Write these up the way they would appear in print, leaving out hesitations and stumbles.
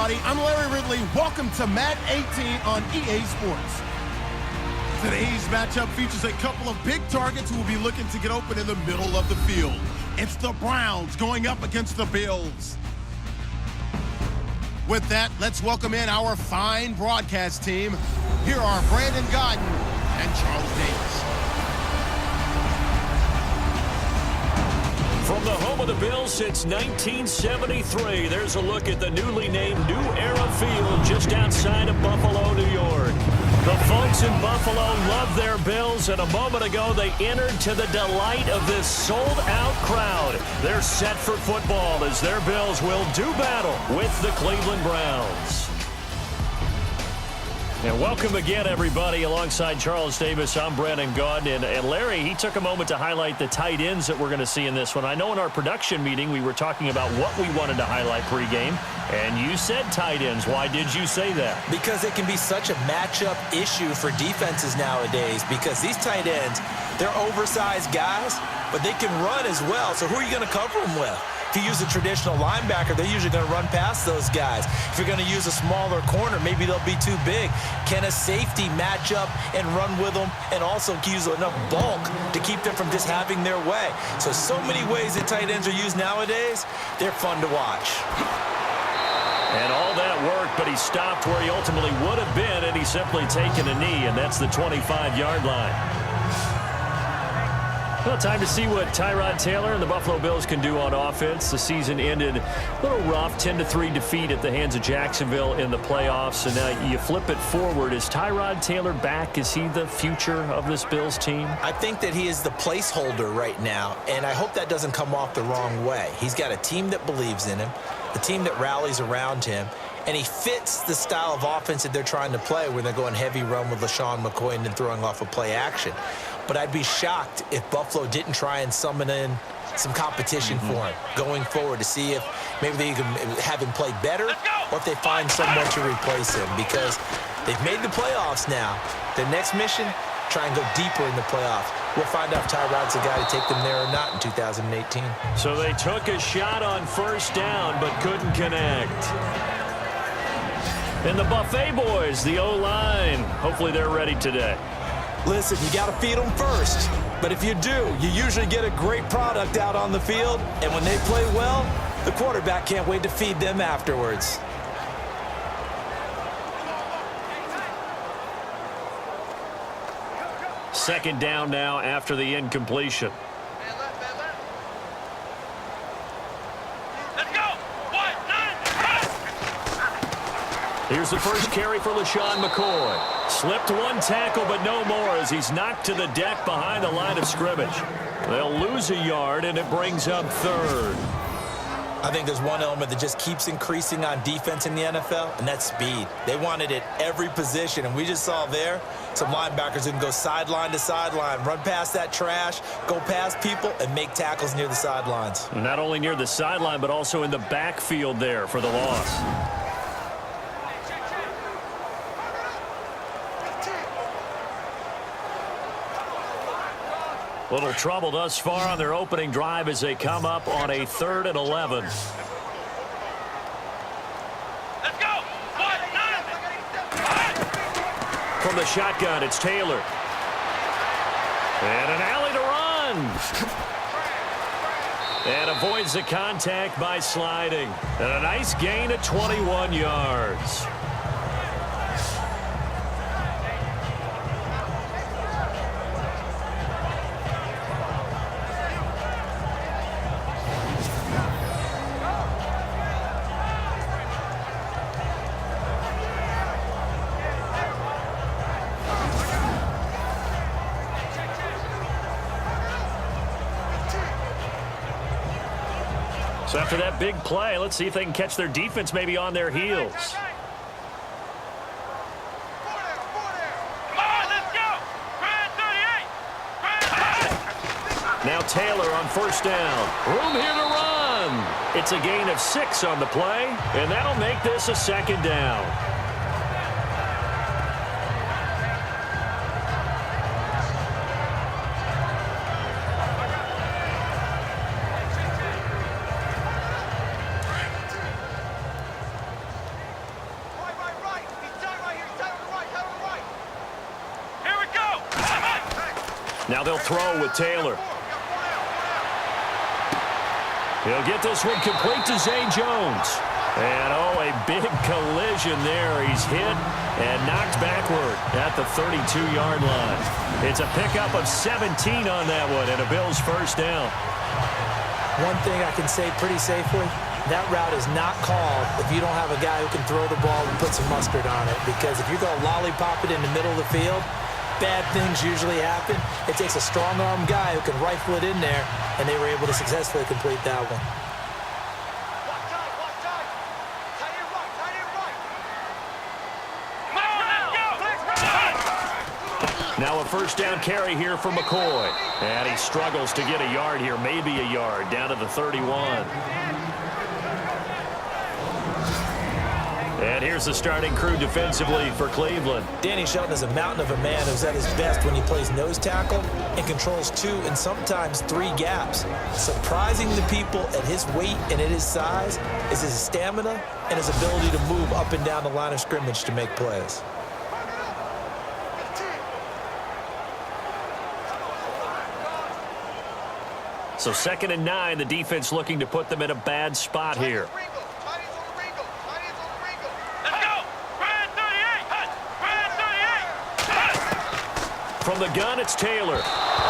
everybody. I'm Larry Ridley. Welcome to Madden 18 on EA Sports. Today's matchup features a couple of big targets who will be looking to get open in the middle of the field. It's the Browns going up against the Bills. With that, let's welcome in our fine broadcast team. Here are Brandon Godden and Charles Davis. From the home of the Bills since 1973, there's a look at the newly named New Era Field just outside of Buffalo, New York. The folks in Buffalo love their Bills, and a moment ago they entered to the delight of this sold-out crowd. They're set for football as their Bills will do battle with the Cleveland Browns. And welcome again, everybody. Alongside Charles Davis, I'm Brandon Godden. And Larry, he took a moment to highlight the tight ends that we're going to see in this one. I know in our production meeting we were talking about what we wanted to highlight pregame, and you said tight ends. Why did you say that? Because it can be such a matchup issue for defenses nowadays, because these tight ends, they're oversized guys, but they can run as well. So who are you going to cover them with? If you use a traditional linebacker, they're usually going to run past those guys. If you're going to use a smaller corner, maybe they'll be too big. Can a safety match up and run with them and also use enough bulk to keep them from just having their way? So many ways that tight ends are used nowadays. They're fun to watch. And all that worked, but he stopped where he ultimately would have been, and he's simply taken a knee, and that's the 25-yard line. Well, time to see what Tyrod Taylor and the Buffalo Bills can do on offense. The season ended a little rough, 10-3 defeat at the hands of Jacksonville in the playoffs. And now you flip it forward. Is Tyrod Taylor back? Is he the future of this Bills team? I think that he is the placeholder right now, and I hope that doesn't come off the wrong way. He's got a team that believes in him, a team that rallies around him, and he fits the style of offense that they're trying to play, where they're going heavy run with LaShawn McCoy and then throwing off a play action. But I'd be shocked if Buffalo didn't try and summon in some competition for him going forward to see if maybe they can have him play better or if they find someone to replace him, because they've made the playoffs now. Their next mission, try and go deeper in the playoffs. We'll find out if Tyrod's the guy to take them there or not in 2018. So they took a shot on first down but couldn't connect. And the Buffet boys, the O-line, hopefully they're ready today. Listen, you got to feed them first. But if you do, you usually get a great product out on the field. And when they play well, the quarterback can't wait to feed them afterwards. Second down now after the incompletion. Here's the first carry for LaShawn McCoy. Slipped one tackle, but no more as he's knocked to the deck behind the line of scrimmage. They'll lose a yard, and it brings up third. I think there's one element that just keeps increasing on defense in the NFL, and that's speed. They want it at every position, and we just saw there some linebackers who can go sideline to sideline, run past that trash, go past people, and make tackles near the sidelines. Not only near the sideline, but also in the backfield there for the loss. Little trouble thus far on their opening drive as they come up on a 3rd and 11. Let's go! From the shotgun, it's Taylor. And an alley to run. And avoids the contact by sliding. And a nice gain at 21 yards. So after that big play, let's see if they can catch their defense maybe on their heels. Now Taylor on first down. Room here to run. It's a gain of 6 on the play, and that'll make this a 2nd down. Now they'll throw with Taylor. He'll get this one complete to Zay Jones. And, oh, a big collision there. He's hit and knocked backward at the 32-yard line. It's a pickup of 17 on that one and a Bills first down. One thing I can say pretty safely, that route is not called if you don't have a guy who can throw the ball and put some mustard on it. Because if you're going to lollipop it in the middle of the field, bad things usually happen. It takes a strong-arm guy who can rifle it in there, and they were able to successfully complete that one. Now a first down carry here for McCoy. And he struggles to get a yard here, maybe a yard, down to the 31. And here's the starting crew defensively for Cleveland. Danny Shelton is a mountain of a man who's at his best when he plays nose tackle and controls 2 and sometimes 3 gaps. Surprising the people at his weight and at his size is his stamina and his ability to move up and down the line of scrimmage to make plays. So 2nd and 9, the defense looking to put them in a bad spot here. From the gun, it's Taylor.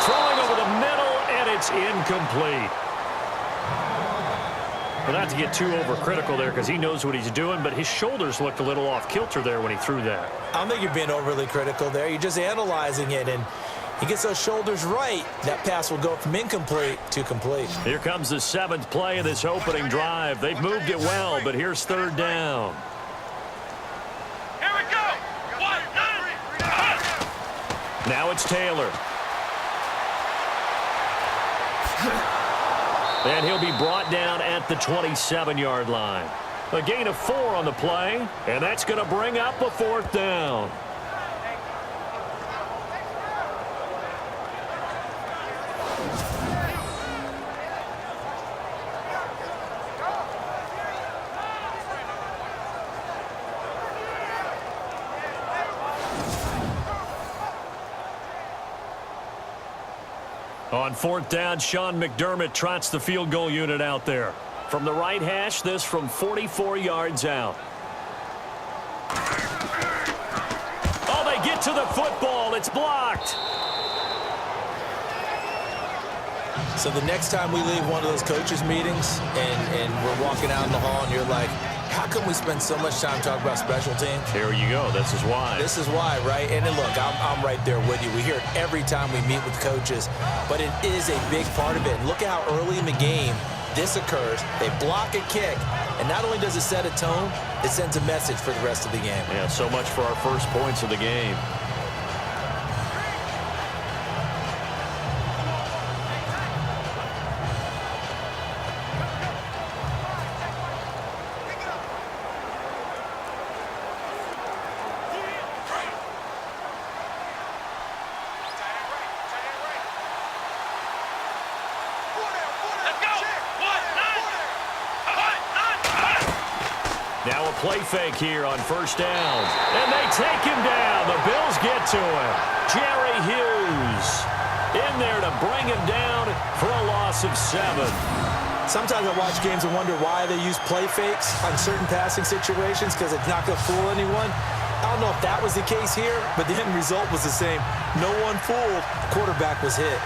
Throwing over the middle, and it's incomplete. Well, not to get too overcritical there because he knows what he's doing, but his shoulders looked a little off kilter there when he threw that. I don't think you're being overly critical there. You're just analyzing it, and he gets those shoulders right. That pass will go from incomplete to complete. Here comes the 7th play of this opening drive. They've moved it well, but here's 3rd down. Here we go. 1, 9, Now it's Taylor. And he'll be brought down at the 27-yard line. A gain of 4 on the play, and that's going to bring up a 4th down. On 4th down, Sean McDermott trots the field goal unit out there. From the right hash, this from 44 yards out. Oh, they get to the football. It's blocked. So the next time we leave one of those coaches' meetings and we're walking out in the hall and you're like, how come we spend so much time talking about special teams? Here you go. This is why. This is why, right? And then look, I'm right there with you. We hear it every time we meet with coaches, but it is a big part of it. And look at how early in the game this occurs. They block a kick, and not only does it set a tone, it sends a message for the rest of the game. Yeah, so much for our first points of the game. Now a play fake here on 1st down. And they take him down. The Bills get to him. Jerry Hughes in there to bring him down for a loss of 7. Sometimes I watch games and wonder why they use play fakes on certain passing situations because it's not going to fool anyone. I don't know if that was the case here, but the end result was the same. No one fooled. The quarterback was hit.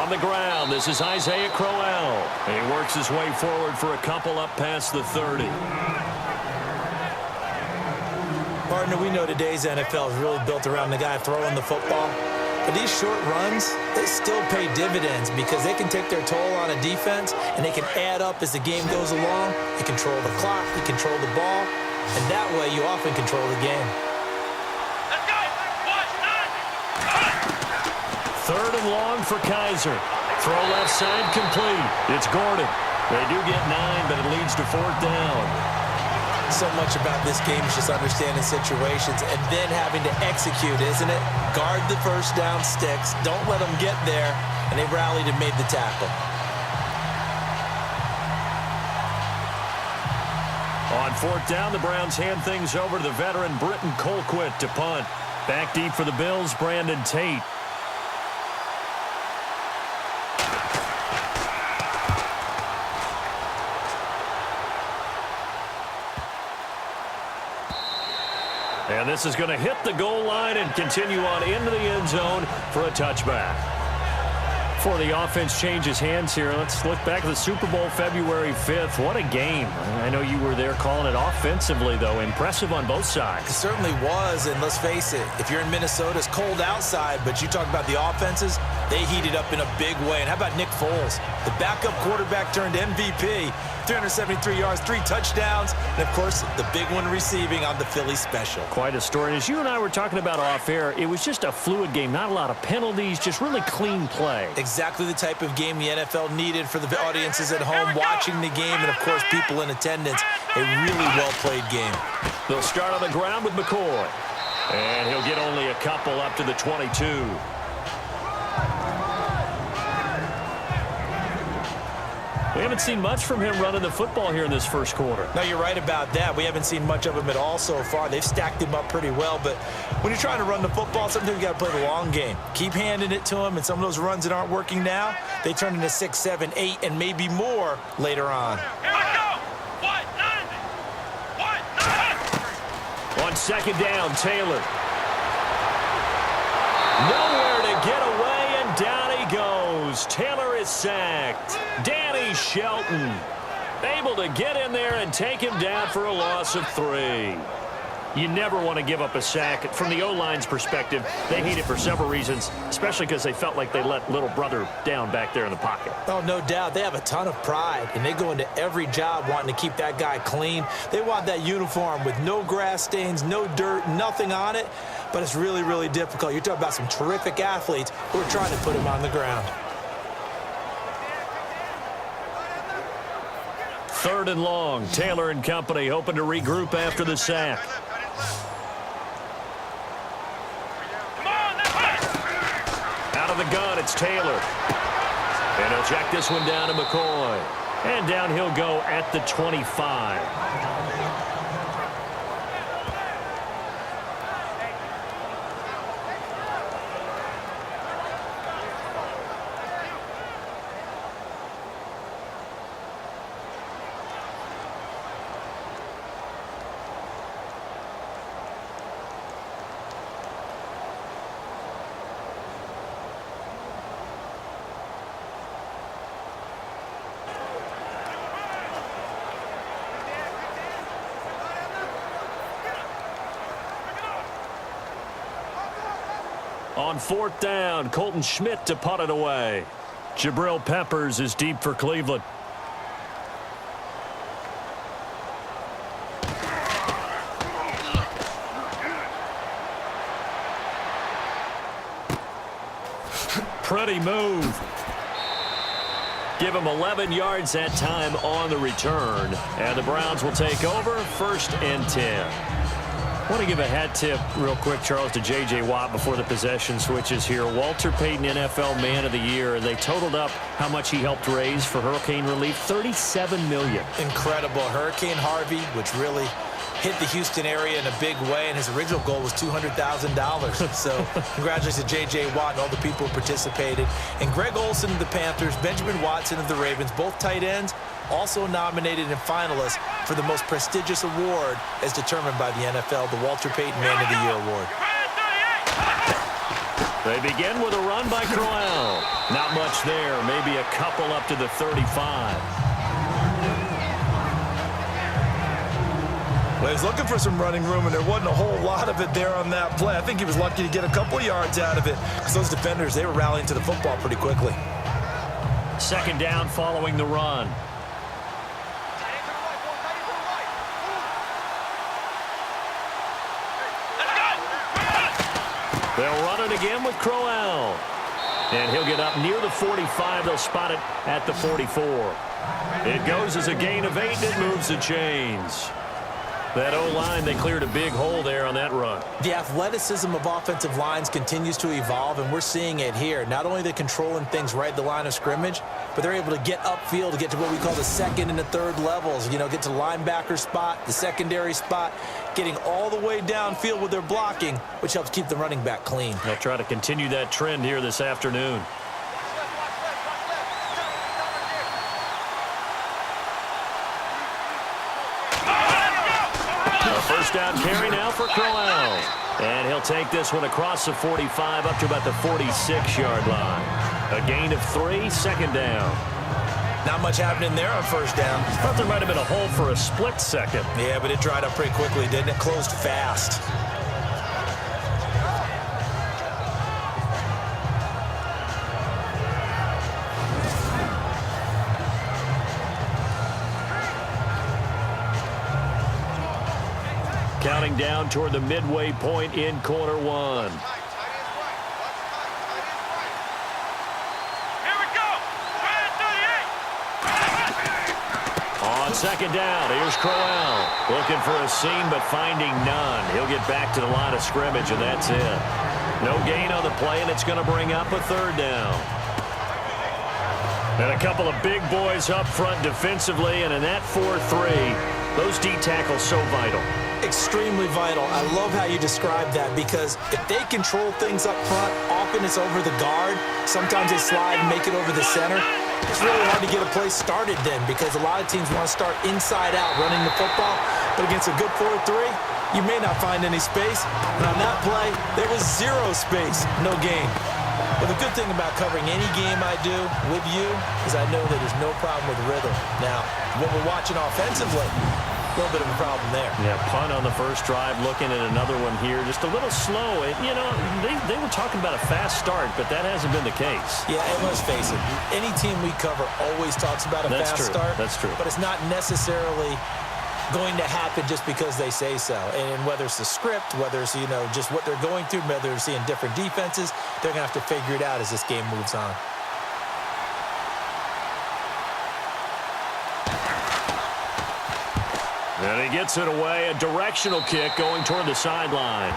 On the ground, this is Isaiah Crowell. He works his way forward for a couple up past the 30. Partner, we know today's NFL is really built around the guy throwing the football. But these short runs, they still pay dividends because they can take their toll on a defense and they can add up as the game goes along. You control the clock, you control the ball, and that way you often control the game. 3rd and long for Kaiser. Throw left side complete. It's Gordon. They do get 9, but it leads to 4th down. So much about this game is just understanding situations and then having to execute, isn't it? Guard the first down sticks. Don't let them get there. And they rallied and made the tackle. On 4th down, the Browns hand things over to the veteran Britton Colquitt to punt. Back deep for the Bills, Brandon Tate. And this is going to hit the goal line and continue on into the end zone for a touchback. Before the offense changes hands here, let's look back at the Super Bowl February 5th. What a game. I know you were there calling it offensively, though. Impressive on both sides. It certainly was, and let's face it, if you're in Minnesota, it's cold outside, but you talk about the offenses, they heated up in a big way. And how about Nick Foles? The backup quarterback turned MVP, 373 yards, 3 touchdowns, and, of course, the big one receiving on the Philly special. Quite a story. And as you and I were talking about off air, it was just a fluid game. Not a lot of penalties, just really clean play. Exactly the type of game the NFL needed for the audiences at home watching the game and, of course, people in attendance. A really well-played game. They'll start on the ground with McCoy. And he'll get only a couple up to the 22. We haven't seen much from him running the football here in this first quarter. No, you're right about that. We haven't seen much of him at all so far. They've stacked him up pretty well, but when you're trying to run the football, sometimes you got to play the long game. Keep handing it to him, and some of those runs that aren't working now, they turn into 6, 7, 8, and maybe more later on. On 2nd down, Taylor. Nowhere to get away, and down he goes. Taylor is sacked. Danny Shelton able to get in there and take him down for a loss of 3. You never want to give up a sack. From the O-line's perspective, they hate it for several reasons, especially because they felt like they let little brother down back there in the pocket. Oh, no doubt. They have a ton of pride, and they go into every job wanting to keep that guy clean. They want that uniform with no grass stains, no dirt, nothing on it, but it's really, really difficult. You're talking about some terrific athletes who are trying to put him on the ground. 3rd and long. Taylor and company hoping to regroup after the sack. Out of the gun, it's Taylor. And he'll check this one down to McCoy. And down he'll go at the 25. On 4th down, Colton Schmidt to punt it away. Jabril Peppers is deep for Cleveland. Pretty move. Give him 11 yards that time on the return. And the Browns will take over 1st and 10. I want to give a hat tip real quick, Charles, to J.J. Watt before the possession switches here. Walter Payton, NFL Man of the Year, and they totaled up how much he helped raise for hurricane relief, $37 million. Incredible. Hurricane Harvey, which really hit the Houston area in a big way, and his original goal was $200,000. So congratulations to J.J. Watt and all the people who participated. And Greg Olsen of the Panthers, Benjamin Watson of the Ravens, both tight ends, also nominated and finalists for the most prestigious award as determined by the NFL, the Walter Payton Man of the Year Award. They begin with a run by Crowell. Not much there, maybe a couple up to the 35. Well, he was looking for some running room, and there wasn't a whole lot of it there on that play. I think he was lucky to get a couple yards out of it because those defenders, they were rallying to the football pretty quickly. 2nd down following the run. They'll run it again with Crowell. And he'll get up near the 45. They'll spot it at the 44. It goes as a gain of 8, and it moves the chains. That O-line, they cleared a big hole there on that run. The athleticism of offensive lines continues to evolve, and we're seeing it here. Not only are they controlling things right at the line of scrimmage, but they're able to get upfield to get to what we call the second and the third levels. You know, get to the linebacker spot, the secondary spot, getting all the way downfield with their blocking, which helps keep the running back clean. They'll try to continue that trend here this afternoon. First down carry now for Crowell. And he'll take this one across the 45 up to about the 46-yard line. A gain of 3, second down. Not much happening there on first down. Thought there might have been a hole for a split second. Yeah, but it dried up pretty quickly, didn't it? Closed fast. Counting down toward the midway point in quarter one. Here we go. Right at 38. On second down, here's Crowell. Looking for a seam, but finding none. He'll get back to the line of scrimmage, and that's it. No gain on the play, and it's going to bring up a third down. And a couple of big boys up front defensively, and in that 4-3, those D tackles so vital. Extremely vital. I love how you describe that, because if they control things up front, often it's over the guard. Sometimes they slide and make it over the center. It's really hard to get a play started then, because a lot of teams want to start inside out running the football. But against a good 4-3, you may not find any space. And on that play, there was 0 space, no gain. But the good thing about covering any game I do with you is I know that there's no problem with rhythm. Now, what we're watching offensively, a little bit of a problem there. Yeah, punt on the first drive, looking at another one here. Just a little slow. You know, they were talking about a fast start, but that hasn't been the case. Yeah, and let's face it, any team we cover always talks about a fast start. That's true. But it's not necessarily going to happen just because they say so. And whether it's the script, whether it's, you know, just what they're going through, whether they're seeing different defenses, they're going to have to figure it out as this game moves on. And he gets it away, a directional kick going toward the sideline.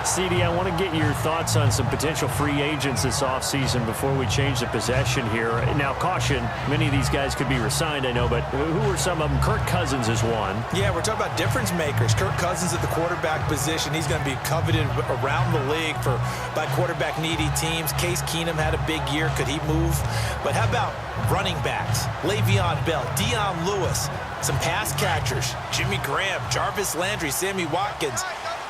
CD, I want to get your thoughts on some potential free agents this offseason before we change the possession here. Now, caution, many of these guys could be re-signed, I know, but who are some of them? Kirk Cousins is one. Yeah, we're talking about difference makers. Kirk Cousins at the quarterback position. He's going to be coveted around the league by quarterback-needy teams. Case Keenum had a big year. Could he move? But how about running backs? Le'Veon Bell, Dion Lewis, some pass catchers, Jimmy Graham, Jarvis Landry, Sammy Watkins.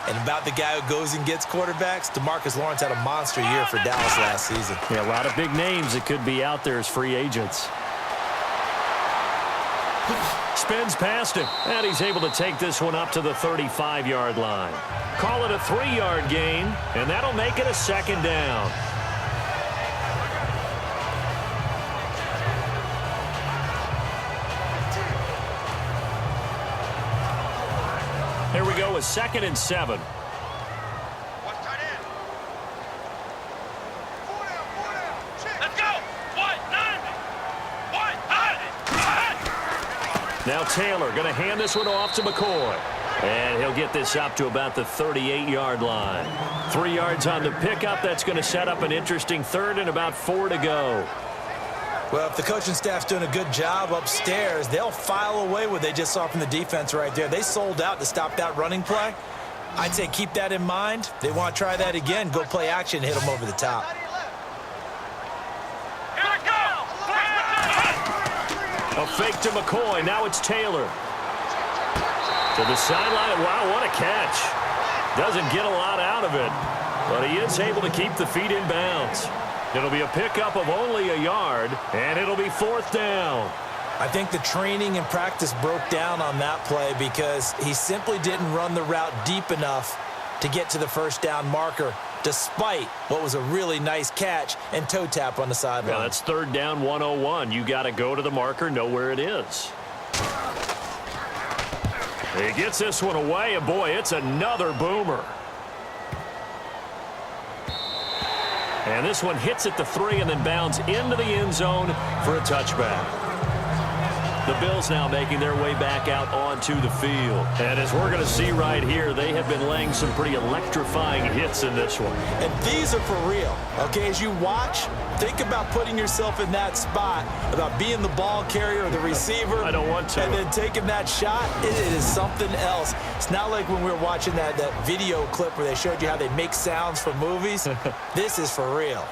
And about the guy who goes and gets quarterbacks, DeMarcus Lawrence had a monster year for Dallas last season. Yeah, a lot of big names that could be out there as free agents. Spins past him, and he's able to take this one up to the 35-yard line. Call it a 3-yard gain, and that'll make it a second down. Here we go with 2nd and 7. Let's go. Now Taylor going to hand this one off to McCoy. And he'll get this up to about the 38-yard line. 3 yards on the pickup. That's going to set up an interesting third and about 4 to go. Well, if the coaching staff's doing a good job upstairs, they'll file away what they just saw from the defense right there. They sold out to stop that running play. I'd say keep that in mind. They want to try that again. Go play action, hit them over the top. Here we go. A fake to McCoy. Now it's Taylor. To the sideline. Wow, what a catch. Doesn't get a lot out of it, but he is able to keep the feet in bounds. It'll be a pickup of only a yard, and it'll be 4th down. I think the training and practice broke down on that play because he simply didn't run the route deep enough to get to the first down marker, despite what was a really nice catch and toe tap on the sideline. Yeah, that's 3rd down 101. You got to go to the marker, know where it is. He gets this one away, and boy, it's another boomer. And this one hits at the 3 and then bounds into the end zone for a touchback. The Bills now making their way back out onto the field. And as we're going to see right here, they have been laying some pretty electrifying hits in this one. And these are for real. Okay, as you watch, think about putting yourself in that spot, about being the ball carrier or the receiver. I don't want to. And then taking that shot, it is something else. It's not like when we were watching that video clip where they showed you how they make sounds for movies. This is for real.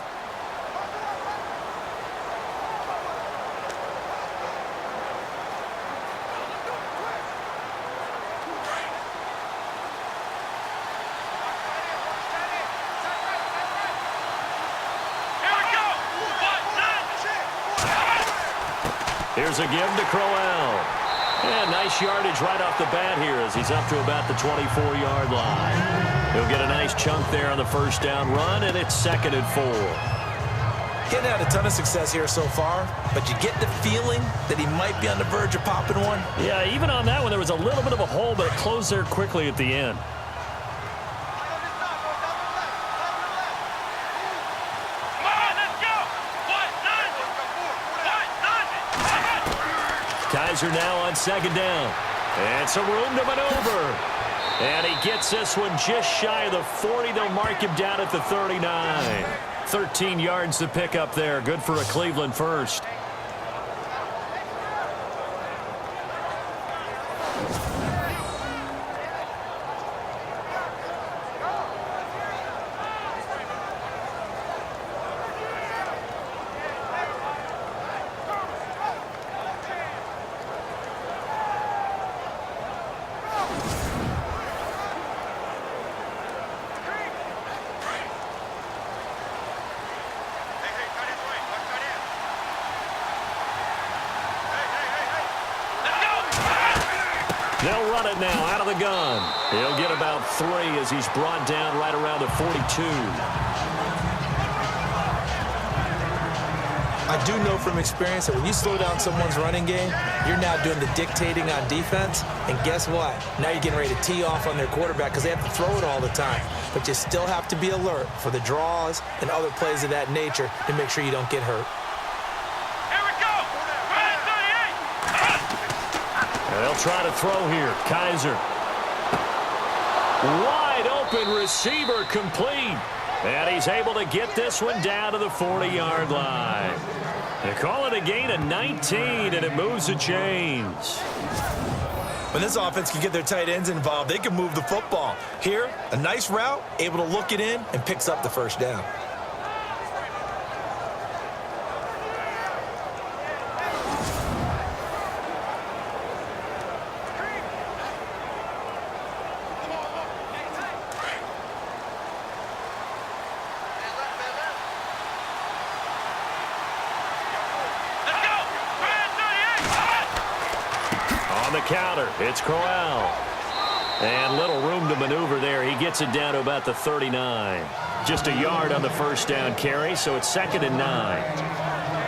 Here's a give to Crowell. And nice yardage right off the bat here as he's up to about the 24-yard line. He'll get a nice chunk there on the first down run, and it's 2nd and 4. Getting had a ton of success here so far, but you get the feeling that he might be on the verge of popping one. Yeah, even on that one, there was a little bit of a hole, but it closed there quickly at the end. Kaiser now on 2nd down. And some room to maneuver. And he gets this one just shy of the 40. They'll mark him down at the 39. 13 yards to pick up there. Good for a Cleveland first. They'll run it now out of the gun. He'll get about 3 as he's brought down right around the 42. I do know from experience that when you slow down someone's running game, you're now doing the dictating on defense. And guess what? Now you're getting ready to tee off on their quarterback because they have to throw it all the time. But you still have to be alert for the draws and other plays of that nature to make sure you don't get hurt. They'll try to throw here. Kaiser. Wide open receiver complete. And he's able to get this one down to the 40-yard line. They call it a gain of 19, and it moves the chains. When this offense can get their tight ends involved, they can move the football. Here, a nice route, able to look it in, and picks up the first down. Counter. It's Crowell. And little room to maneuver there. He gets it down to about the 39. Just a yard on the first down carry, so it's 2nd and 9.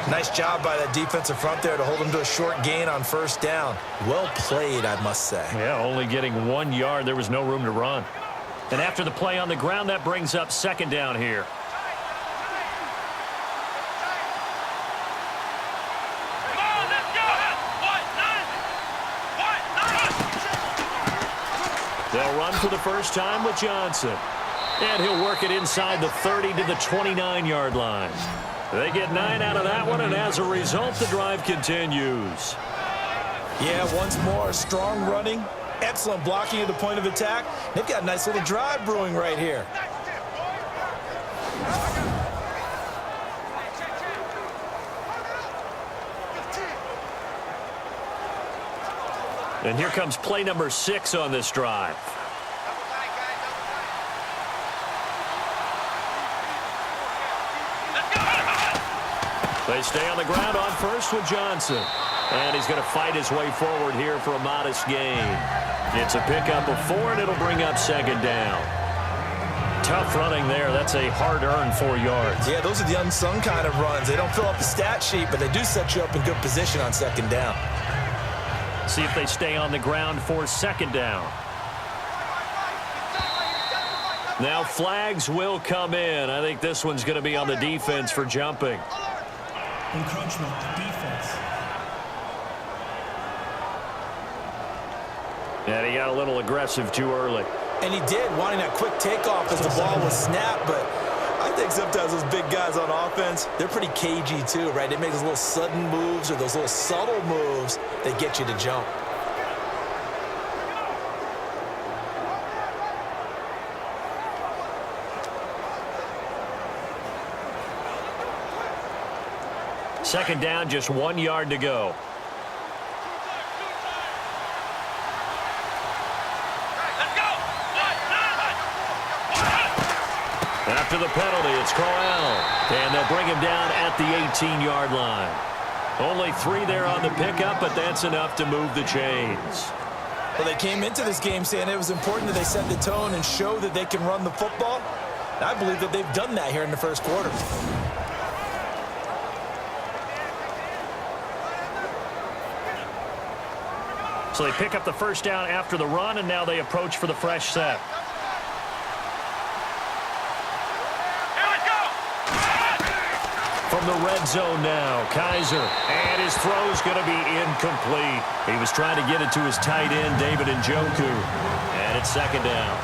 Nice job by that defensive front there to hold him to a short gain on first down. Well played, I must say. Yeah, only getting 1 yard. There was no room to run. And after the play on the ground, that brings up 2nd down here. They'll run for the first time with Johnson. And he'll work it inside the 30 to the 29-yard line. They get 9 out of that one, and as a result, the drive continues. Yeah, once more, strong running, excellent blocking at the point of attack. They've got a nice little drive brewing right here. And here comes play number 6 on this drive. They stay on the ground on first with Johnson. And he's going to fight his way forward here for a modest gain. It's a pickup of 4, and it'll bring up 2nd down. Tough running there. That's a hard-earned 4 yards. Yeah, those are the unsung kind of runs. They don't fill up the stat sheet, but they do set you up in good position on 2nd down. See if they stay on the ground for 2nd down. Now flags will come in. I think this one's going to be on the defense for jumping. Encroachment, defense. And he got a little aggressive too early. And he did, wanting that quick takeoff as the ball was snapped, but I think sometimes those big guys on offense, they're pretty cagey too, right? They make those little sudden moves or those little subtle moves that get you to jump. Second down, just 1 yard to go. After the penalty, it's Corral. And they'll bring him down at the 18-yard line. Only 3 there on the pickup, but that's enough to move the chains. Well, they came into this game saying it was important that they set the tone and show that they can run the football. And I believe that they've done that here in the first quarter. So they pick up the first down after the run, and now they approach for the fresh set. From the red zone now, Kaiser. And his throw's going to be incomplete. He was trying to get it to his tight end, David Njoku. And it's second down.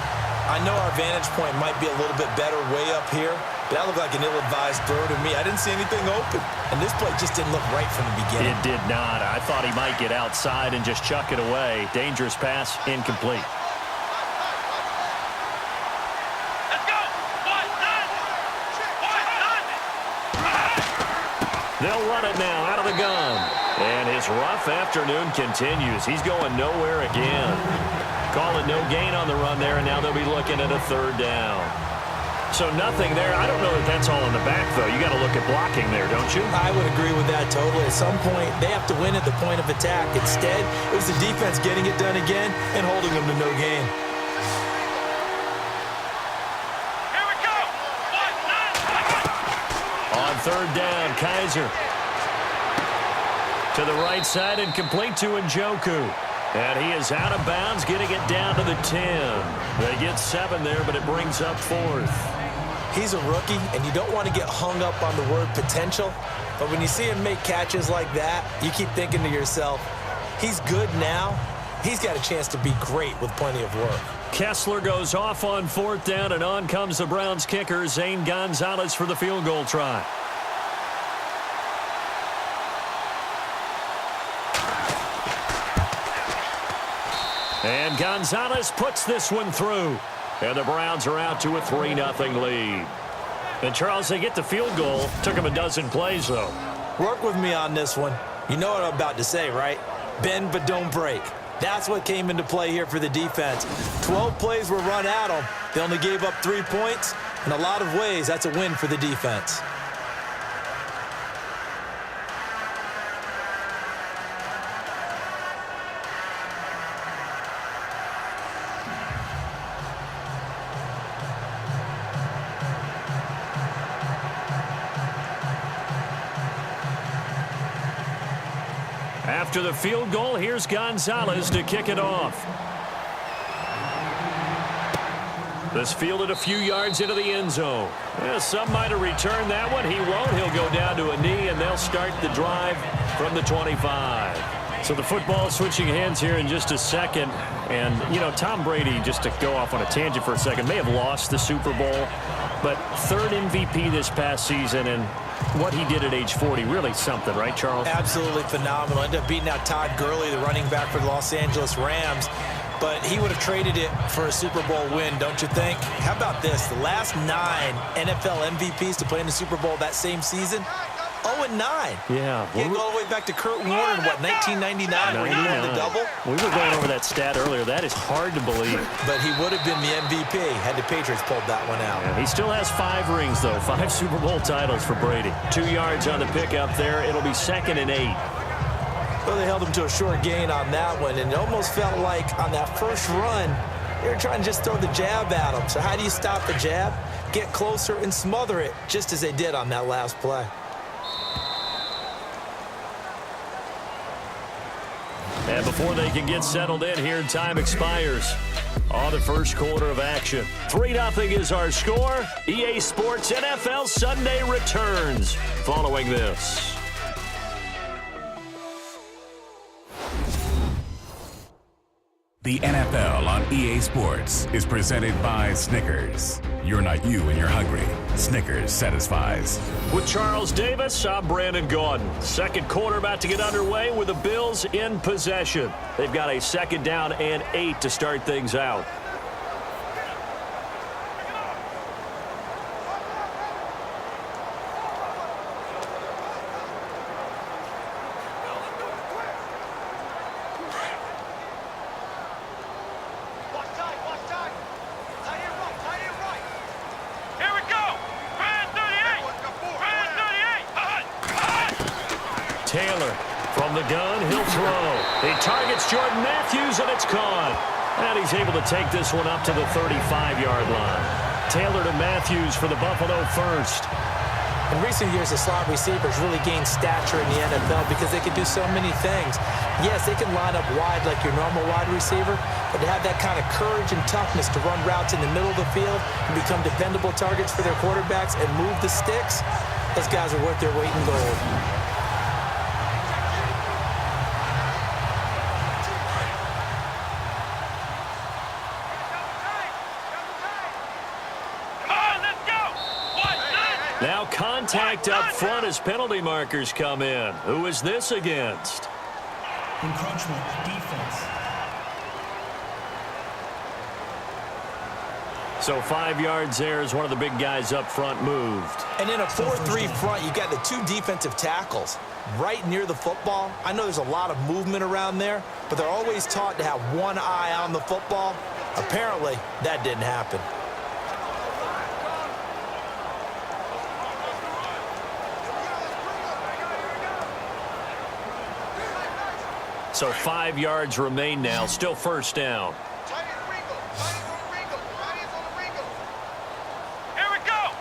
I know our vantage point might be a little bit better way up here, but that looked like an ill-advised throw to me. I didn't see anything open, and this play just didn't look right from the beginning. It did not. I thought he might get outside and just chuck it away. Dangerous pass, incomplete. Let's go. They'll run it now out of the gun. And his rough afternoon continues. He's going nowhere again. Call it no gain on the run there, and now they'll be looking at a third down. So nothing there. I don't know that that's all in the back, though. You got to look at blocking there, don't you? I would agree with that totally. At some point, they have to win at the point of attack. Instead, it was the defense getting it done again and holding them to no gain. Here we go. On third down, Kaiser. To the right side and complete to Njoku. And he is out of bounds, getting it down to the 10. They get 7 there, but it brings up 4th. He's a rookie, and you don't want to get hung up on the word potential. But when you see him make catches like that, you keep thinking to yourself, he's good now. He's got a chance to be great with plenty of work. Kessler goes off on 4th down, and on comes the Browns kicker, Zane Gonzalez, for the field goal try. And Gonzalez puts this one through. And the Browns are out to a 3-0 lead. And, Charles, they get the field goal. Took them a dozen plays, though. Work with me on this one. You know what I'm about to say, right? Bend but don't break. That's what came into play here for the defense. 12 plays were run at them. They only gave up 3 points. In a lot of ways, that's a win for the defense. After the field goal, here's Gonzalez to kick it off. This fielded a few yards into the end zone. Well, some might have returned that one. He won't. He'll go down to a knee, and they'll start the drive from the 25. So the football switching hands here in just a second. And, you know, Tom Brady, just to go off on a tangent for a second, may have lost the Super Bowl, but 3rd MVP this past season, and what he did at age 40, really something, right, Charles? Absolutely phenomenal. Ended up beating out Todd Gurley, the running back for the Los Angeles Rams. But he would have traded it for a Super Bowl win, don't you think? How about this? The last 9 NFL MVPs to play in the Super Bowl that same season, 0-9. Yeah. You go all the way back to Kurt Warner in, what, 1999 when he won the double? We were going over that stat earlier. That is hard to believe. But he would have been the MVP had the Patriots pulled that one out. Yeah, he still has 5 rings, though. 5 Super Bowl titles for Brady. 2 yards on the pickup there. It'll be 2nd and 8. Well, they held him to a short gain on that one, and it almost felt like on that first run, they were trying to just throw the jab at him. So how do you stop the jab? Get closer and smother it, just as they did on that last play. And before they can get settled in here, time expires. on the first quarter of action. 3-0 is our score. EA Sports NFL Sunday returns following this. The NFL on EA Sports is presented by Snickers. You're not you when you're hungry. Snickers satisfies. With Charles Davis, I'm Brandon Gaudin. Second quarter about to get underway with the Bills in possession. They've got a 2nd down and 8 to start things out. Taylor from the gun, he'll throw. He targets Jordan Matthews, and it's caught. And he's able to take this one up to the 35-yard line. Taylor to Matthews for the Buffalo first. In recent years, the slot receivers really gained stature in the NFL because they can do so many things. Yes, they can line up wide like your normal wide receiver, but to have that kind of courage and toughness to run routes in the middle of the field and become dependable targets for their quarterbacks and move the sticks, those guys are worth their weight in gold. Now contact up front as penalty markers come in. Who is this against? Encroachment defense. So 5 yards there as one of the big guys up front moved. And in a 4-3 front, you got the 2 defensive tackles right near the football. I know there's a lot of movement around there, but they're always taught to have one eye on the football. Apparently, that didn't happen. So 5 yards remain now, still first down. Here we go.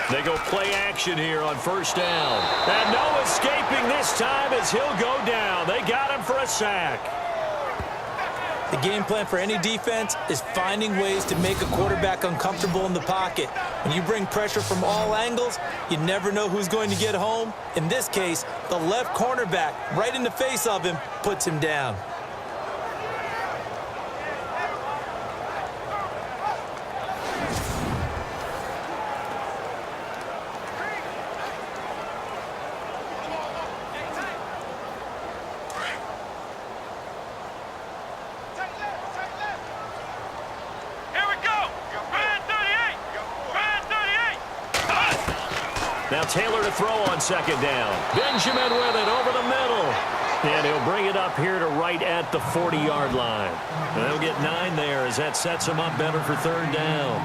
They go play action here on first down. And no escaping this time as he'll go down. They got him for a sack. The game plan for any defense is finding ways to make a quarterback uncomfortable in the pocket. When you bring pressure from all angles, you never know who's going to get home. In this case, the left cornerback, right in the face of him, puts him down. Now Taylor to throw on second down. Benjamin with it over the middle. And he'll bring it up here to right at the 40-yard line. And they'll get 9 there as that sets him up better for third down.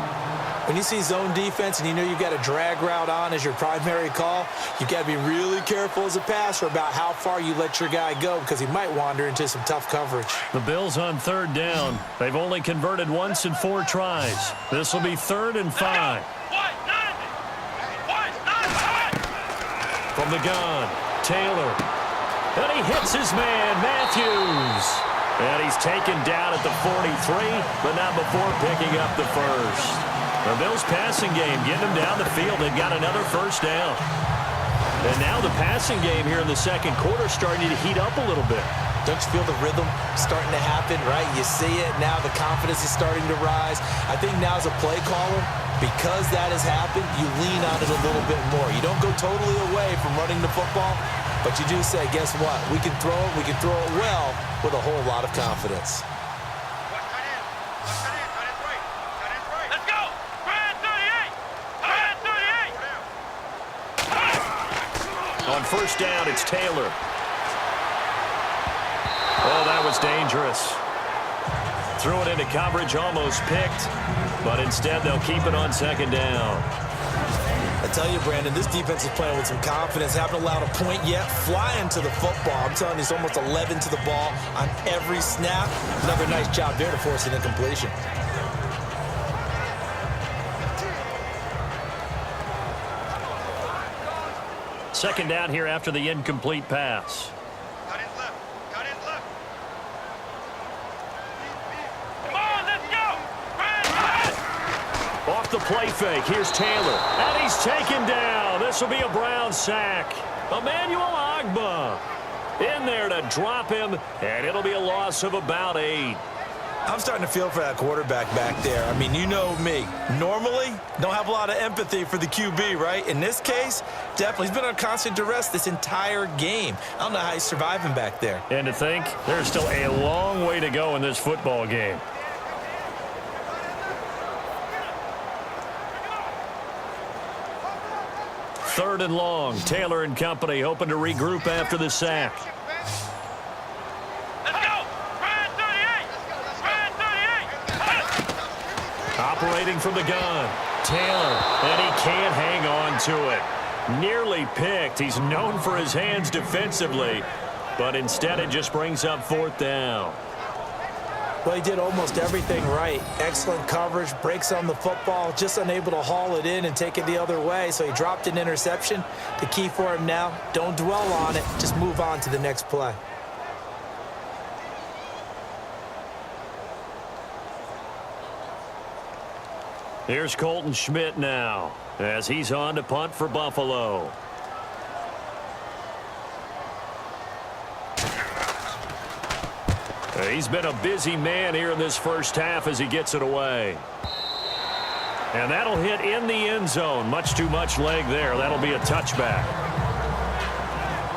When you see zone defense and you know you've got a drag route on as your primary call, you've got to be really careful as a passer about how far you let your guy go because he might wander into some tough coverage. The Bills on third down. They've only converted once in 4 tries. This will be 3rd and 5. From the gun, Taylor. And he hits his man, Matthews. And he's taken down at the 43, but not before picking up the first. The Bills passing game getting them down the field. They've got another first down. And now the passing game here in the second quarter starting to heat up a little bit. Don't you feel the rhythm starting to happen, right? You see it. Now the confidence is starting to rise. I think now as a play caller, because that has happened, you lean on it a little bit more. You don't go totally away from running the football, but you do say, guess what? We can throw it. We can throw it well with a whole lot of confidence. Let's go. Brand 38. Brand 38. On first down, it's Taylor. Oh, that was dangerous. Threw it into coverage, almost picked, but instead they'll keep it on second down. I tell you, Brandon, this defense is playing with some confidence. Haven't allowed a point yet. Flying to the football. I'm telling you, it's almost 11 to the ball on every snap. Another nice job there to force an incompletion. Second down here after the incomplete pass. Cut in left. Cut in left. Come off the play fake. Here's Taylor. And he's taken down. This will be a Brown sack. Emmanuel Ogbah in there to drop him, and it'll be a loss of about 8. I'm starting to feel for that quarterback back there. I mean, you know me. Normally, don't have a lot of empathy for the QB, right? In this case, definitely. He's been on constant duress this entire game. I don't know how he's surviving back there. And to think, there's still a long way to go in this football game. Third and long. Taylor and company hoping to regroup after the sack. Operating from the gun, Taylor, and he can't hang on to it. Nearly picked. He's known for his hands defensively, but instead it just brings up 4th down. Well, he did almost everything right. Excellent coverage, breaks on the football, just unable to haul it in and take it the other way, so he dropped an interception. The key for him now, don't dwell on it, just move on to the next play. Here's Colton Schmidt now as he's on to punt for Buffalo. He's been a busy man here in this first half as he gets it away. And that'll hit in the end zone. Much too much leg there. That'll be a touchback.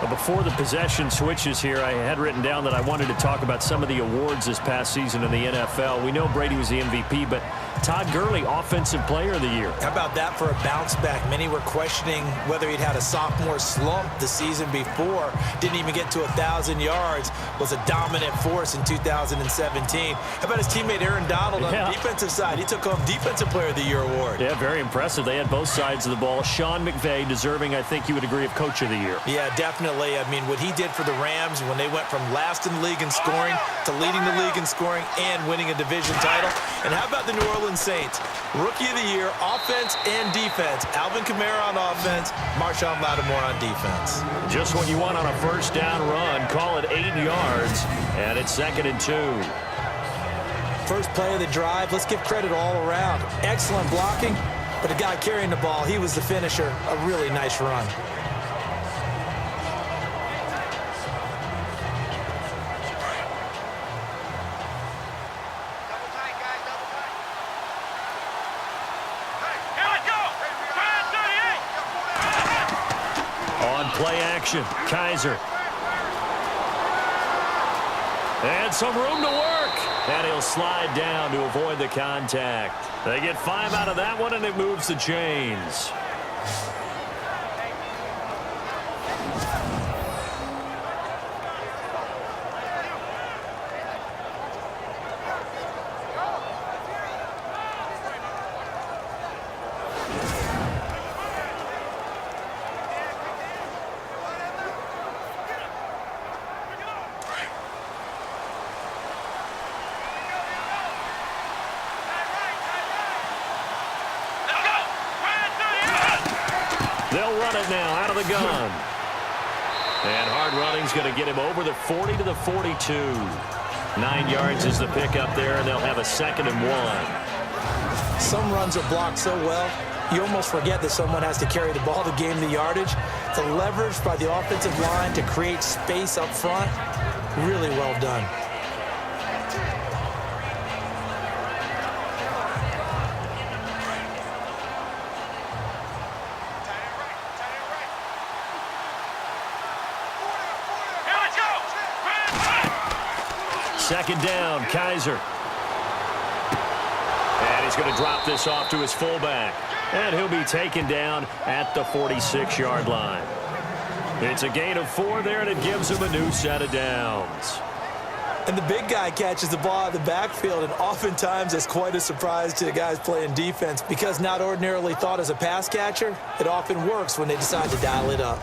But before the possession switches here, I had written down that I wanted to talk about some of the awards this past season in the NFL. We know Brady was the MVP, but Todd Gurley, Offensive Player of the Year. How about that for a bounce back? Many were questioning whether he'd had a sophomore slump the season before. Didn't even get to 1,000 yards. Was a dominant force in 2017. How about his teammate Aaron Donald on the defensive side? He took home Defensive Player of the Year award. Yeah, very impressive. They had both sides of the ball. Sean McVay deserving, I think you would agree, of Coach of the Year. Yeah, definitely. I mean, what he did for the Rams when they went from last in the league in scoring to leading the league in scoring and winning a division title. And how about the New Orleans Saints? Rookie of the Year, offense and defense. Alvin Kamara on offense, Marshawn Lattimore on defense. Just what you want on a first down run. Call it 8 yards, and it's 2nd and 2. First play of the drive. Let's give credit all around. Excellent blocking, but the guy carrying the ball, he was the finisher. A really nice run. Play action. Kaiser. And some room to work. And he'll slide down to avoid the contact. They get 5 out of that one, and it moves the chains. They'll run it now out of the gun. And hard running's going to get him over the 40 to the 42. 9 yards is the pickup there, and they'll have a 2nd and 1. Some runs are blocked so well, you almost forget that someone has to carry the ball to gain the yardage. The leverage by the offensive line to create space up front, really well done. Second down, Kaiser. And he's going to drop this off to his fullback. And he'll be taken down at the 46-yard line. It's a gain of 4 there, and it gives him a new set of downs. And the big guy catches the ball out of the backfield, and oftentimes it's quite a surprise to the guys playing defense because not ordinarily thought as a pass catcher, it often works when they decide to dial it up.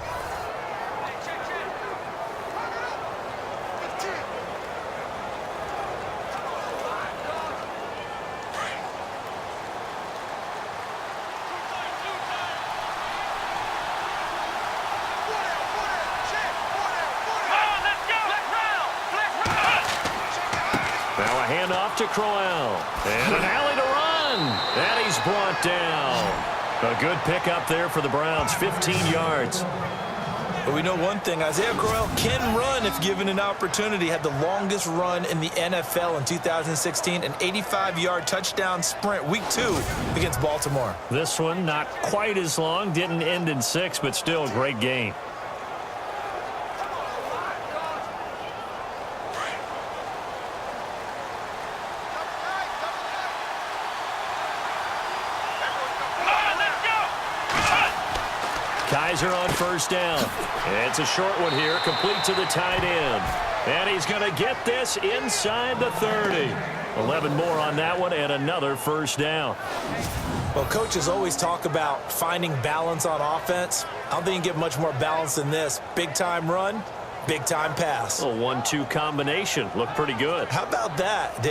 To Crowell. And an alley to run. And he's brought down. A good pickup there for the Browns, 15 yards. But we know one thing, Isaiah Crowell can run if given an opportunity. Had the longest run in the NFL in 2016, an 85-yard touchdown sprint, week 2 against Baltimore. This one not quite as long, didn't end in 6, but still a great game. Kaiser on first down. It's a short one here, complete to the tight end. And he's going to get this inside the 30. 11 more on that one and another first down. Well, coaches always talk about finding balance on offense. I don't think you can get much more balance than this. Big-time run, big-time pass. A 1-2 combination. Looked pretty good. How about that?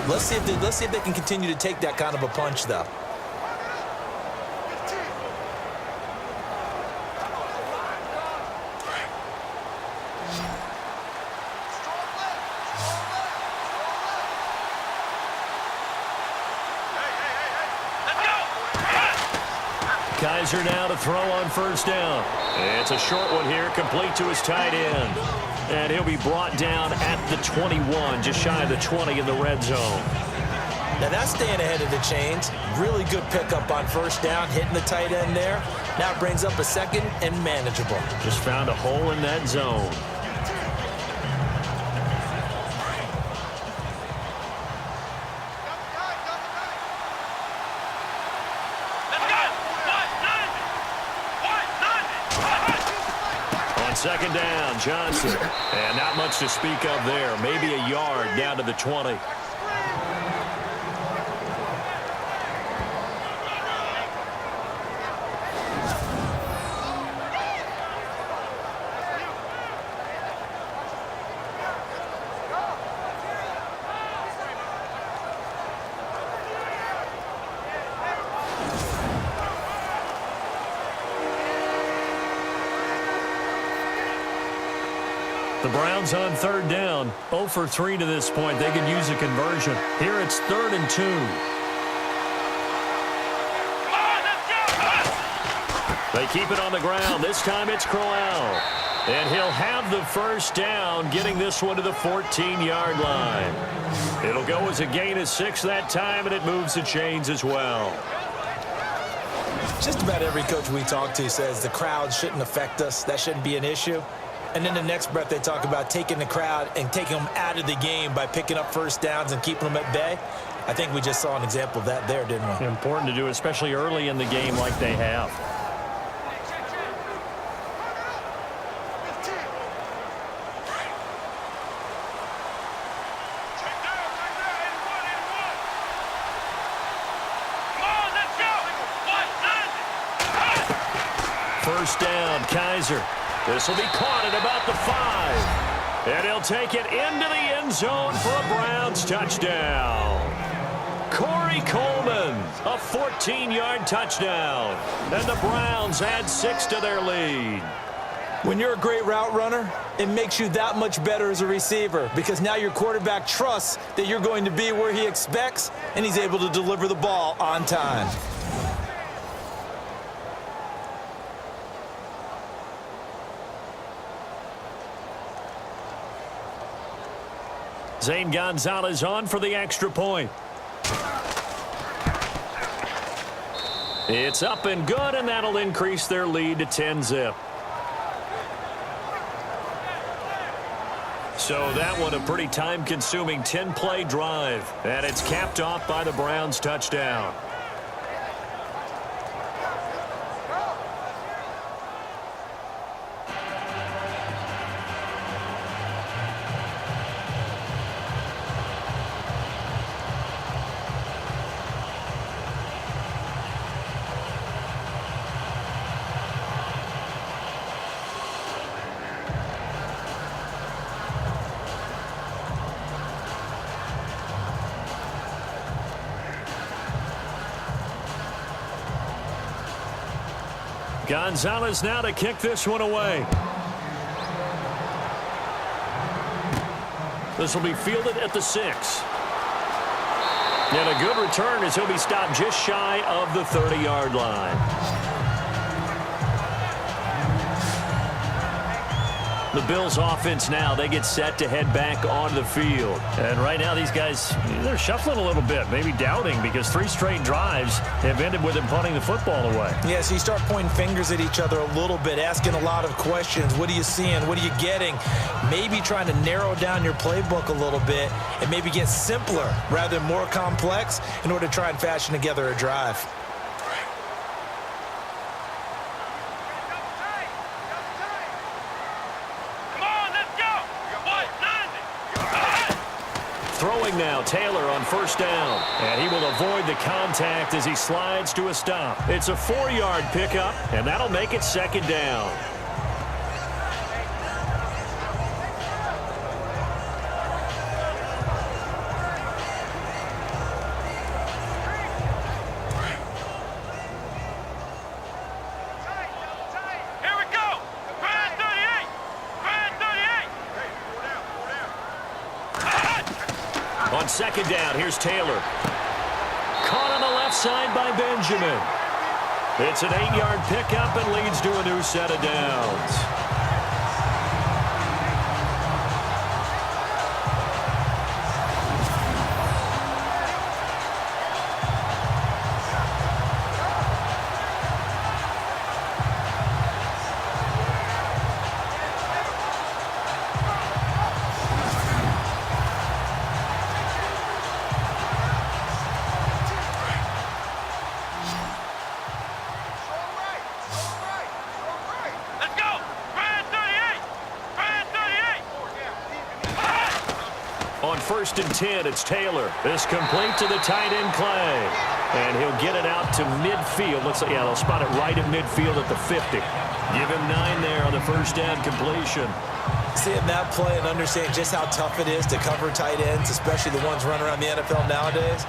Let's see if they can continue to take that kind of a punch, though. Kaiser now to throw on first down. It's a short one here, complete to his tight end. And he'll be brought down at the 21, just shy of the 20 in the red zone. Now that's staying ahead of the chains. Really good pickup on first down, hitting the tight end there. Now it brings up a second and manageable. Just found a hole in that zone. Second down, Johnson. And not much to speak of there. Maybe a yard down to the 20. The Browns on third down, 0 for 3 to this point. They could use a conversion. Here it's 3rd and 2. They keep it on the ground. This time it's Crowell. And he'll have the first down, getting this one to the 14-yard line. It'll go as a gain of 6 that time, and it moves the chains as well. Just about every coach we talk to says the crowd shouldn't affect us. That shouldn't be an issue. And then the next breath they talk about taking the crowd and taking them out of the game by picking up first downs and keeping them at bay. I think we just saw an example of that there, didn't we? Important to do, especially early in the game like they have. First down, Kaiser. This will be caught at about the 5. And he'll take it into the end zone for a Browns touchdown. Corey Coleman, a 14-yard touchdown. And the Browns add 6 to their lead. When you're a great route runner, it makes you that much better as a receiver because now your quarterback trusts that you're going to be where he expects, and he's able to deliver the ball on time. Zane Gonzalez on for the extra point. It's up and good, and that'll increase their lead to 10-zip. So that one a pretty time-consuming 10-play drive, and it's capped off by the Browns touchdown. Gonzalez now to kick this one away. This will be fielded at the 6. And a good return as he'll be stopped just shy of the 30-yard line. The Bills offense now, they get set to head back onto the field. And right now these guys, they're shuffling a little bit, maybe doubting, because 3 straight drives have ended with them punting the football away. Yeah, so you start pointing fingers at each other a little bit, asking a lot of questions. What are you seeing? What are you getting? Maybe trying to narrow down your playbook a little bit and maybe get simpler rather than more complex in order to try and fashion together a drive. Throwing now, Taylor on first down. And he will avoid the contact as he slides to a stop. It's a 4-yard pickup, and that'll make it second down. On second down, here's Taylor. Caught on the left side by Benjamin. It's an 8-yard pickup and leads to a new set of downs. On first and 10, it's Taylor. This complete to the tight end, Clay. And he'll get it out to midfield. Looks like, yeah, they'll spot it right at midfield at the 50. Give him 9 there on the first down completion. Seeing that play and understanding just how tough it is to cover tight ends, especially the ones running around the NFL nowadays,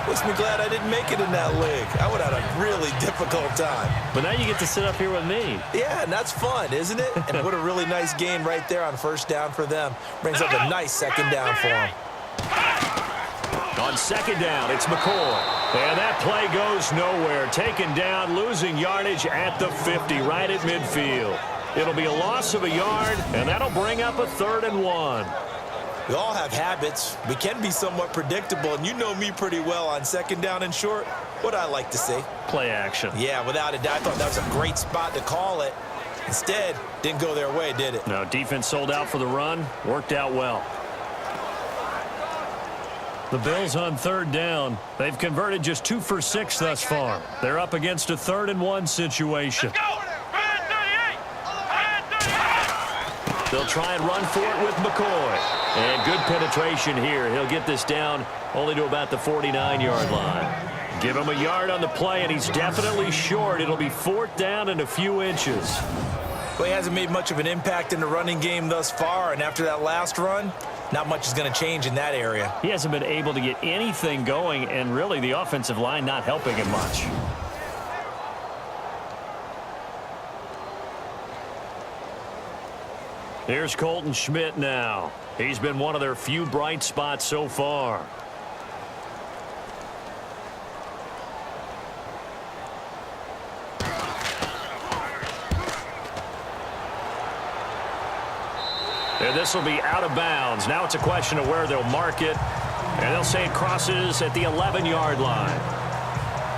makes me glad I didn't make it in that league. I would have had a really difficult time. But now you get to sit up here with me. Yeah, and that's fun, isn't it? And what a really nice gain right there on first down for them. Brings up a nice second down for them. On second down, it's McCoy. And that play goes nowhere. Taken down, losing yardage at the 50, right at midfield. It'll be a loss of a yard, and that'll bring up a 3rd and 1. We all have habits. We can be somewhat predictable, and you know me pretty well on second down and short. What I like to see. Play action. Yeah, without a doubt. I thought that was a great spot to call it. Instead, didn't go their way, did it? No, defense sold out for the run. Worked out well. The Bills on 3rd down. They've converted just 2 for 6 thus far. They're up against a 3rd and 1 situation. Let's go! They'll try and run for it with McCoy. And good penetration here. He'll get this down only to about the 49-yard line. Give him a yard on the play, and he's definitely short. It'll be 4th down and a few inches. Well, he hasn't made much of an impact in the running game thus far, and after that last run, not much is going to change in that area. He hasn't been able to get anything going, and really the offensive line not helping him much. Here's Colton Schmidt now. He's been one of their few bright spots so far. And this will be out of bounds. Now it's a question of where they'll mark it. And they'll say it crosses at the 11-yard line.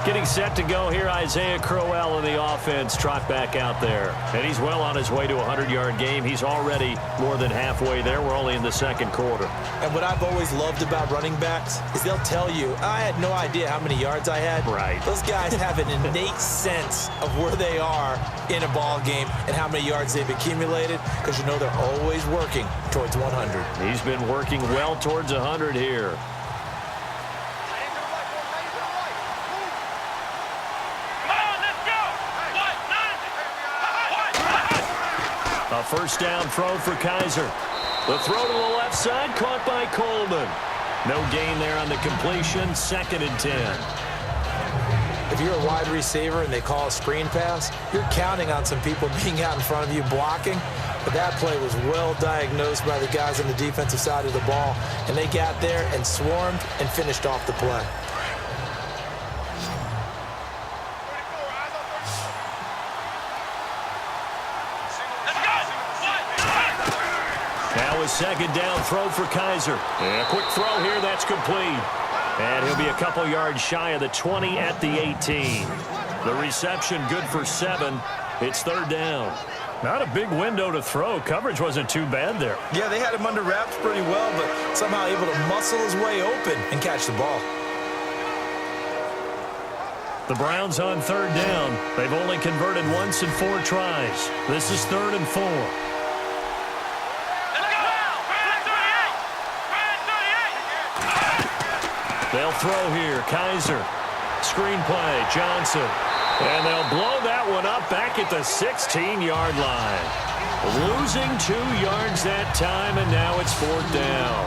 Getting set to go here, Isaiah Crowell in the offense. Trot back out there. And he's well on his way to a 100-yard game. He's already more than halfway there. We're only in the second quarter. And what I've always loved about running backs is they'll tell you, I had no idea how many yards I had. Right. Those guys have an innate sense of where they are in a ball game and how many yards they've accumulated, because you know they're always working towards 100. He's been working well towards 100 here. A first down throw for Kaiser. The throw to the left side, caught by Coleman. No gain there on the completion, 2nd and 10. If you're a wide receiver and they call a screen pass, you're counting on some people being out in front of you blocking. But that play was well diagnosed by the guys on the defensive side of the ball, and they got there and swarmed and finished off the play. Now a second down throw for Kaiser. And a quick throw here, that's complete. And he'll be a couple yards shy of the 20 at the 18. The reception good for 7. It's third down. Not a big window to throw. Coverage wasn't too bad there. Yeah, they had him under wraps pretty well, but somehow able to muscle his way open and catch the ball. The Browns on third down. They've only converted once in 4 tries. This is 3rd and 4. They'll throw here. Kaiser. Screenplay. Johnson. And they'll blow that one up back at the 16-yard line. Losing 2 yards that time, and now it's 4th down.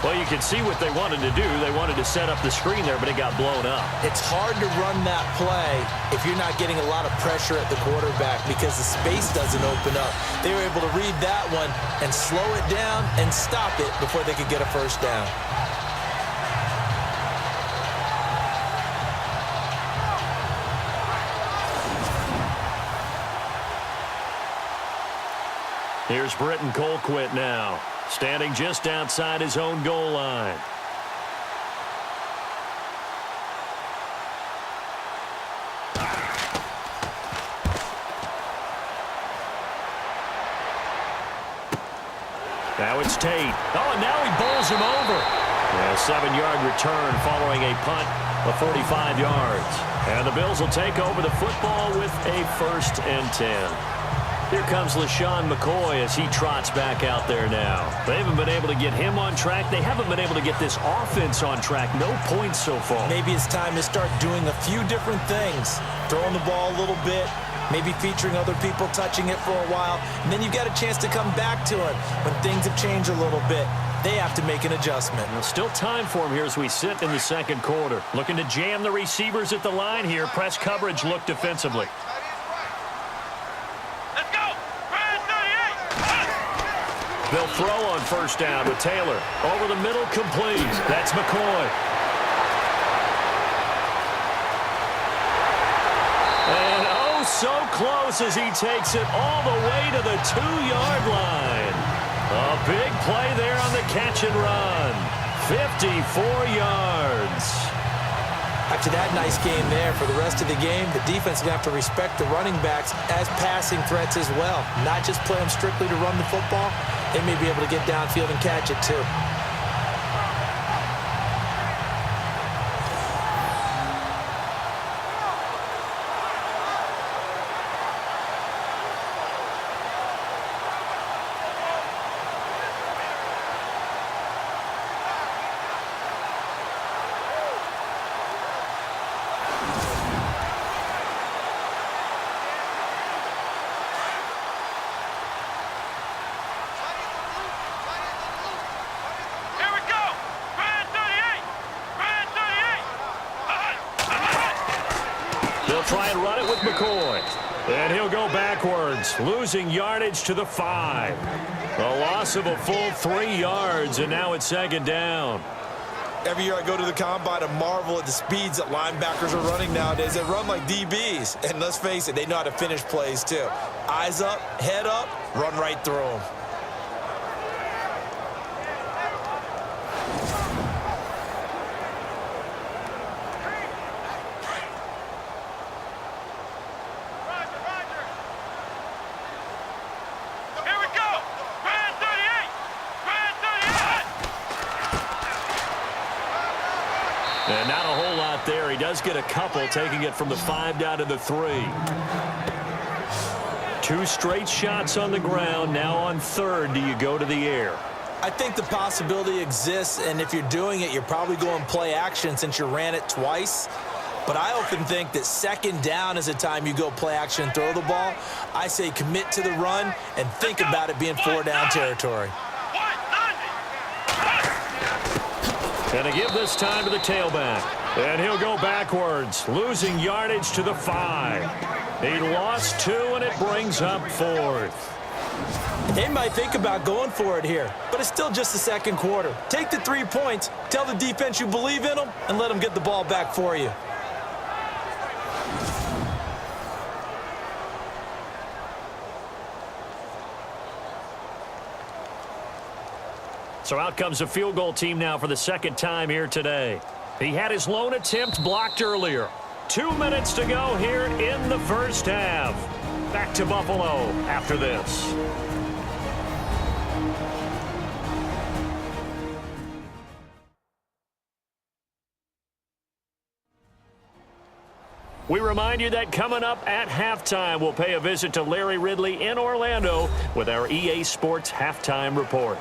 Well, you can see what they wanted to do. They wanted to set up the screen there, but it got blown up. It's hard to run that play if you're not getting a lot of pressure at the quarterback because the space doesn't open up. They were able to read that one and slow it down and stop it before they could get a first down. Here's Britton Colquitt now, standing just outside his own goal line. Now it's Tate. Oh, and now he bowls him over. A 7-yard return following a punt of 45 yards. And the Bills will take over the football with a 1st and 10. Here comes LaShawn McCoy as he trots back out there now. They haven't been able to get him on track. They haven't been able to get this offense on track. No points so far. Maybe it's time to start doing a few different things. Throwing the ball a little bit, maybe featuring other people touching it for a while, and then you've got a chance to come back to it when things have changed a little bit. They have to make an adjustment. Well, still time for him here as we sit in the second quarter. Looking to jam the receivers at the line here. Press coverage look defensively. They'll throw on first down with Taylor. Over the middle, complete. That's McCoy. And oh, so close as he takes it all the way to the 2-yard line. A big play there on the catch and run. 54 yards. After that nice game there, for the rest of the game, the defense is going to have to respect the running backs as passing threats as well. Not just play them strictly to run the football. They may be able to get downfield and catch it too. Try and run it with McCoy. And he'll go backwards, losing yardage to the 5. A loss of a full 3 yards, and now it's 2nd down. Every year I go to the combine and marvel at the speeds that linebackers are running nowadays. They run like DBs. And let's face it, they know how to finish plays too. Eyes up, head up, run right through them. And not a whole lot there. He does get a couple, taking it from the 5 down to the 3. 2 straight shots on the ground. Now on 3rd, do you go to the air? I think the possibility exists, and if you're doing it, you're probably going play action since you ran it twice. But I often think that 2nd down is the time you go play action and throw the ball. I say commit to the run and think about it being 4-down territory. And to give this time to the tailback. And he'll go backwards, losing yardage to the 5. He lost 2, and it brings up 4th. They might think about going for it here, but it's still just the second quarter. Take the 3 points, tell the defense you believe in them, and let them get the ball back for you. So out comes a field goal team now for the second time here today. He had his lone attempt blocked earlier. 2 minutes to go here in the first half. Back to Buffalo after this. We remind you that coming up at halftime, we'll pay a visit to Larry Ridley in Orlando with our EA Sports Halftime Report.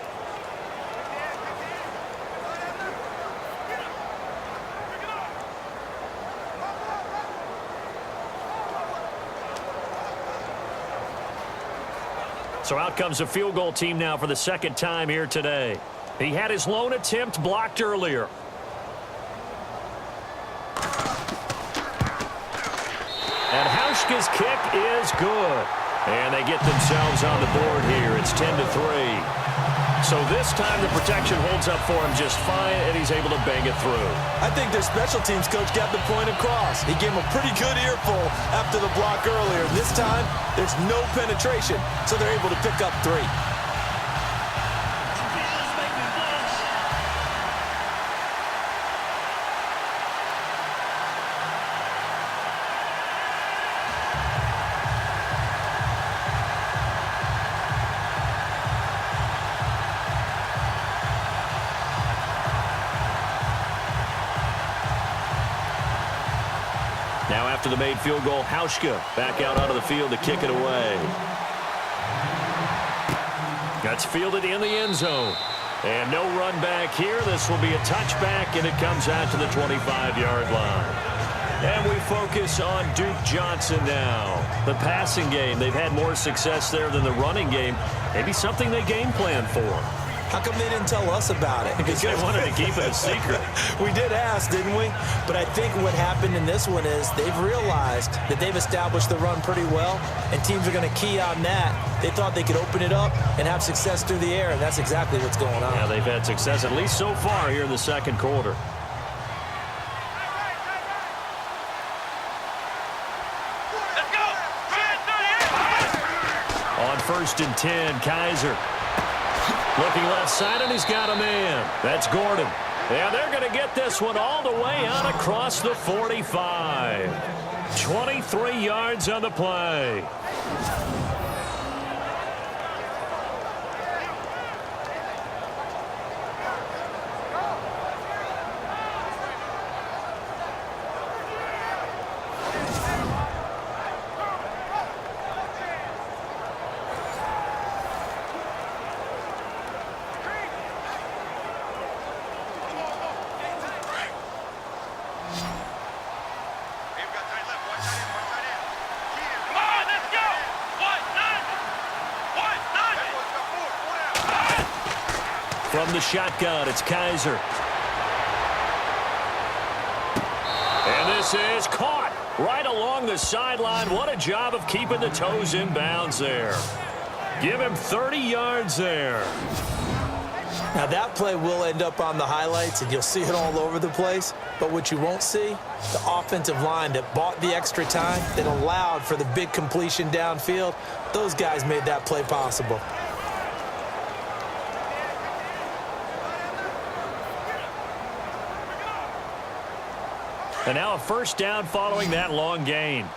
So out comes a field goal team now for the second time here today. He had his lone attempt blocked earlier. And Hauschka's kick is good. And they get themselves on the board here. It's 10-3. So this time the protection holds up for him just fine, and he's able to bang it through. I think their special teams coach got the point across. He gave him a pretty good earful after the block earlier. This time, there's no penetration, so they're able to pick up 3. Now after the made field goal, Hauschka back out onto the field to kick it away. That's fielded in the end zone. And no run back here. This will be a touchback, and it comes out to the 25-yard line. And we focus on Duke Johnson now. The passing game, they've had more success there than the running game. Maybe something they game plan for. How come they didn't tell us about it? Because they wanted to keep it a secret. We did ask, didn't we? But I think what happened in this one is they've realized that they've established the run pretty well, and teams are going to key on that. They thought they could open it up and have success through the air, and that's exactly what's going on. Yeah, they've had success at least so far here in the second quarter. Let's go! 38! On 1st and 10, Kaiser. Looking left side, and he's got a man. That's Gordon. And they're going to get this one all the way out across the 45. 23 yards on the play. From the shotgun, it's Kaiser. And this is caught right along the sideline. What a job of keeping the toes in bounds there. Give him 30 yards there. Now that play will end up on the highlights, and you'll see it all over the place. But what you won't see, the offensive line that bought the extra time, that allowed for the big completion downfield, those guys made that play possible. And now a first down following that long gain.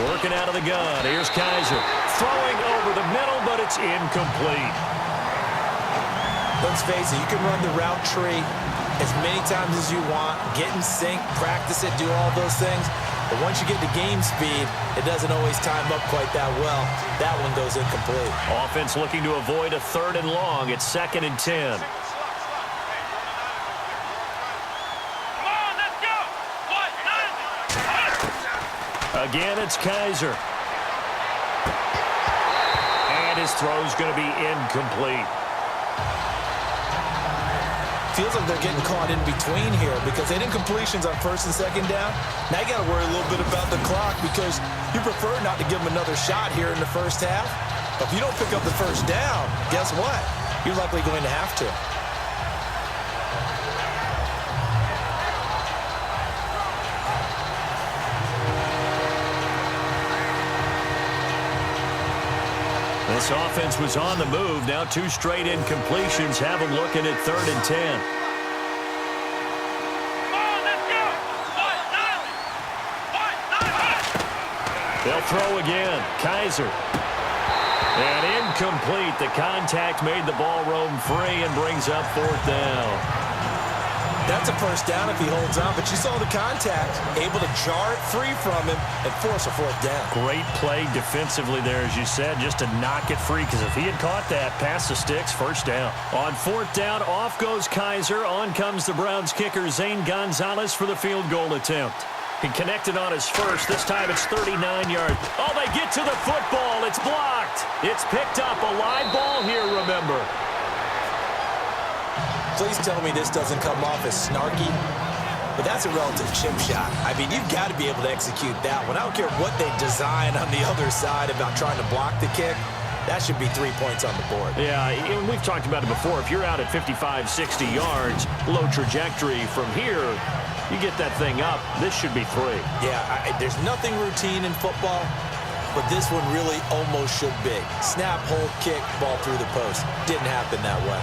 Working out of the gun. Here's Kaiser. Throwing over the middle, but it's incomplete. Let's face it, you can run the route tree as many times as you want, get in sync, practice it, do all those things. But once you get to game speed, it doesn't always time up quite that well. That one goes incomplete. Offense looking to avoid a 3rd and long. It's 2nd and 10. Again, it's Kaiser. And his throw's going to be incomplete. Feels like they're getting caught in between here because they didn't completions on 1st and 2nd down. Now you got to worry a little bit about the clock because you prefer not to give them another shot here in the first half. But if you don't pick up the first down, guess what? You're likely going to have to. This offense was on the move. Now 2 straight incompletions have them looking at 3rd and 10. They'll throw again. Kaiser. And incomplete. The contact made the ball roam free and brings up 4th down. That's a first down if he holds on, but you saw the contact, able to jar it free from him and force a 4th down. Great play defensively there, as you said, just to knock it free, because if he had caught that, past the sticks, 1st down. On 4th down, off goes Kaiser. On comes the Browns kicker, Zane Gonzalez, for the field goal attempt. He connected on his first. This time it's 39 yards. Oh, they get to the football. It's blocked. It's picked up. A live ball here, remember. Please tell me this doesn't come off as snarky, but that's a relative chip shot. I mean, you've got to be able to execute that one. I don't care what they design on the other side about trying to block the kick. That should be 3 points on the board. Yeah, and we've talked about it before. If you're out at 55, 60 yards, low trajectory from here, you get that thing up, this should be 3. Yeah, there's nothing routine in football, but this one really almost should be. Snap, hold, kick, ball through the post. Didn't happen that way.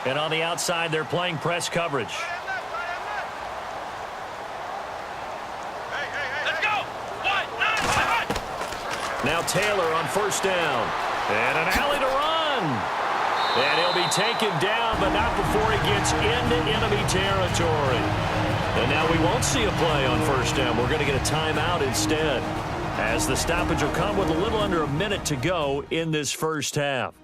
And on the outside, they're playing press coverage. Let's go. Now Taylor on 1st down. And an alley to run. And he'll be taken down, but not before he gets into enemy territory. And now we won't see a play on 1st down. We're going to get a timeout instead, as the stoppage will come with a little under a minute to go in this 1st half.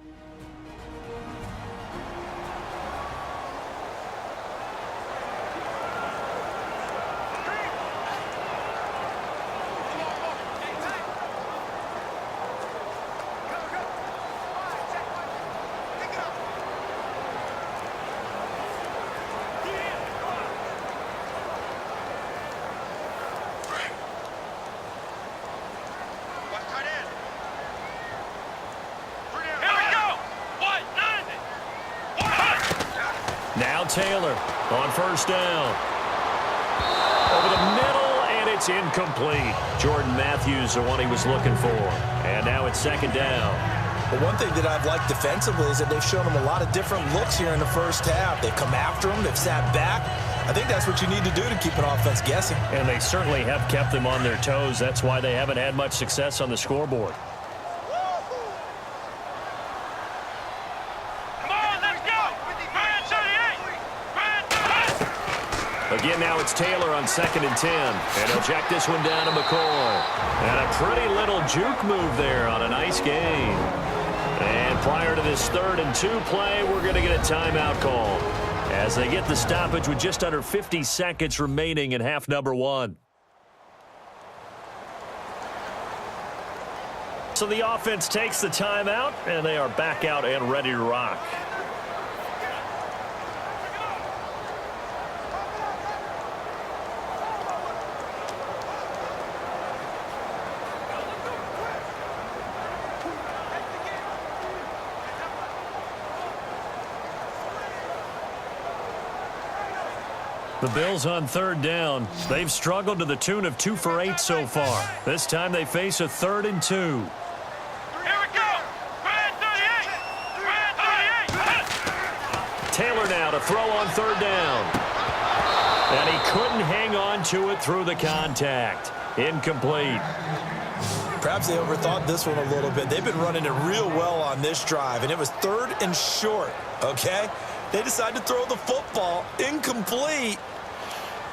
Now Taylor on 1st down. Over the middle, and it's incomplete. Jordan Matthews, the one he was looking for. And now it's 2nd down. But one thing that I've liked defensively is that they've shown him a lot of different looks here in the 1st half. They've come after him. They've sat back. I think that's what you need to do to keep an offense guessing. And they certainly have kept them on their toes. That's why they haven't had much success on the scoreboard. Again, now it's Taylor on 2nd and 10. And he'll check this one down to McCoy. And a pretty little juke move there on a nice gain. And prior to this 3rd and 2 play, we're going to get a timeout call, as they get the stoppage with just under 50 seconds remaining in half number 1. So the offense takes the timeout, and they are back out and ready to rock. The Bills on 3rd down. They've struggled to the tune of 2 for 8 so far. This time they face a 3rd and 2. Here we go. Brad 38. Brad 38. Taylor now to throw on 3rd down. And he couldn't hang on to it through the contact. Incomplete. Perhaps they overthought this one a little bit. They've been running it real well on this drive, and it was 3rd and short, okay? They decided to throw the football. Incomplete.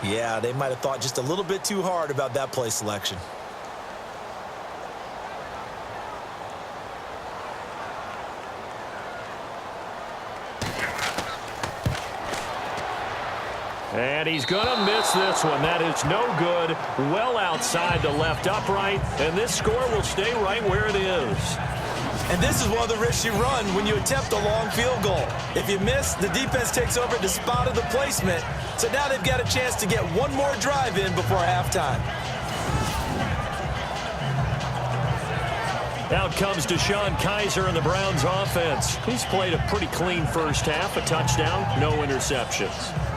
Yeah, they might have thought just a little bit too hard about that play selection. And he's going to miss this one. That is no good. Well outside the left upright. And this score will stay right where it is. And this is one of the risks you run when you attempt a long field goal. If you miss, the defense takes over the spot of the placement. So now they've got a chance to get one more drive in before halftime. Out comes Deshaun Kaiser in the Browns offense. He's played a pretty clean first half, a touchdown, no interceptions.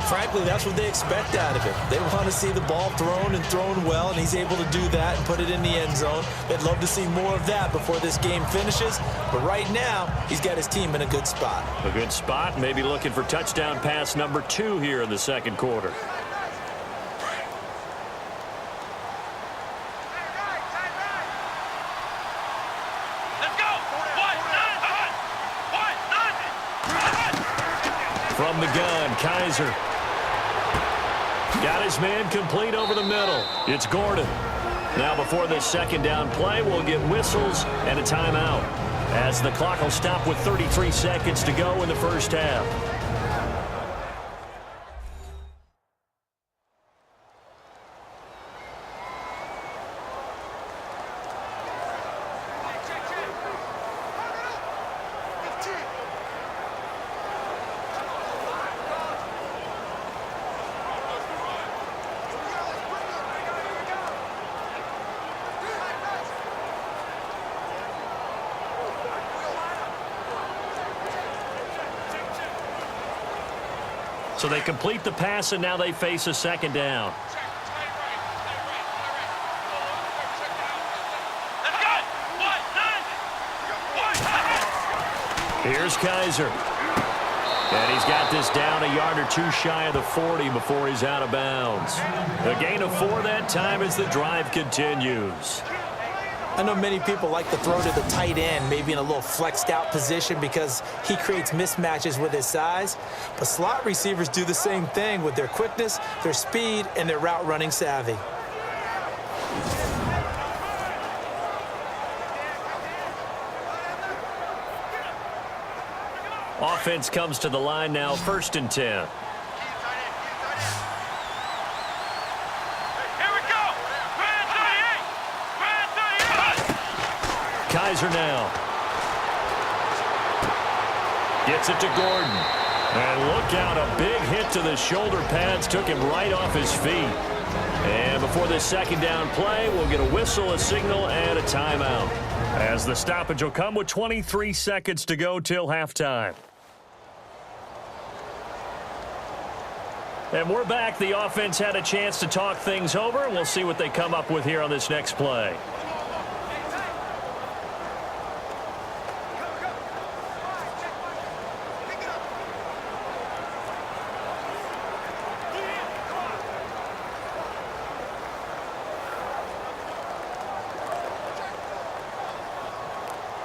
Frankly, that's what they expect out of him. They want to see the ball thrown and thrown well, and he's able to do that and put it in the end zone. They'd love to see more of that before this game finishes, but right now, he's got his team in a good spot. A good spot, maybe looking for touchdown pass number 2 here in the second quarter. From the gun, Kaiser. Got his man complete over the middle. It's Gordon. Now before this second down play, we'll get whistles and a timeout, as the clock will stop with 33 seconds to go in the first half. So they complete the pass, and now they face a second down. Here's Kaiser. And he's got this down a yard or 2 shy of the 40 before he's out of bounds. A gain of 4 that time as the drive continues. I know many people like to throw to the tight end, maybe in a little flexed out position because he creates mismatches with his size. But slot receivers do the same thing with their quickness, their speed, and their route running savvy. Offense comes to the line now, 1st and 10. Kaiser now. Gets it to Gordon. And look out, a big hit to the shoulder pads took him right off his feet. And before this second down play, we'll get a whistle, a signal, and a timeout, as the stoppage will come with 23 seconds to go till halftime. And we're back. The offense had a chance to talk things over. We'll see what they come up with here on this next play.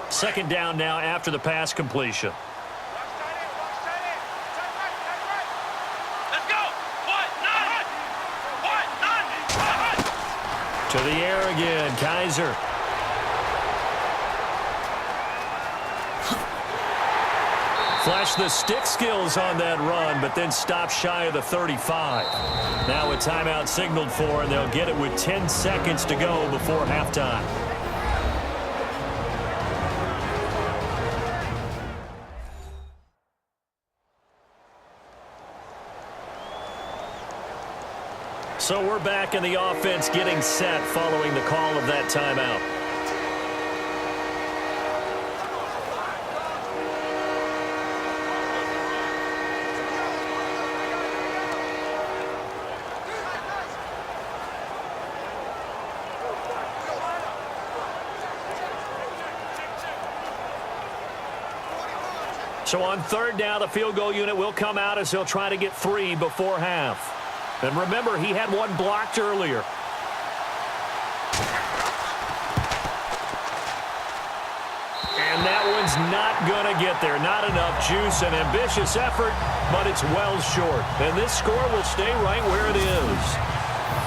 Second down now after the pass completion. Let's go. To the air again, Kaiser. Flashed the stick skills on that run, but then stopped shy of the 35. Now a timeout signaled for, and they'll get it with 10 seconds to go before halftime. So we're back in the offense getting set following the call of that timeout. So on 3rd down, the field goal unit will come out as he'll try to get 3 before half. And remember, he had 1 blocked earlier. And that one's not going to get there. Not enough juice. An ambitious effort, but it's well short. And this score will stay right where it is.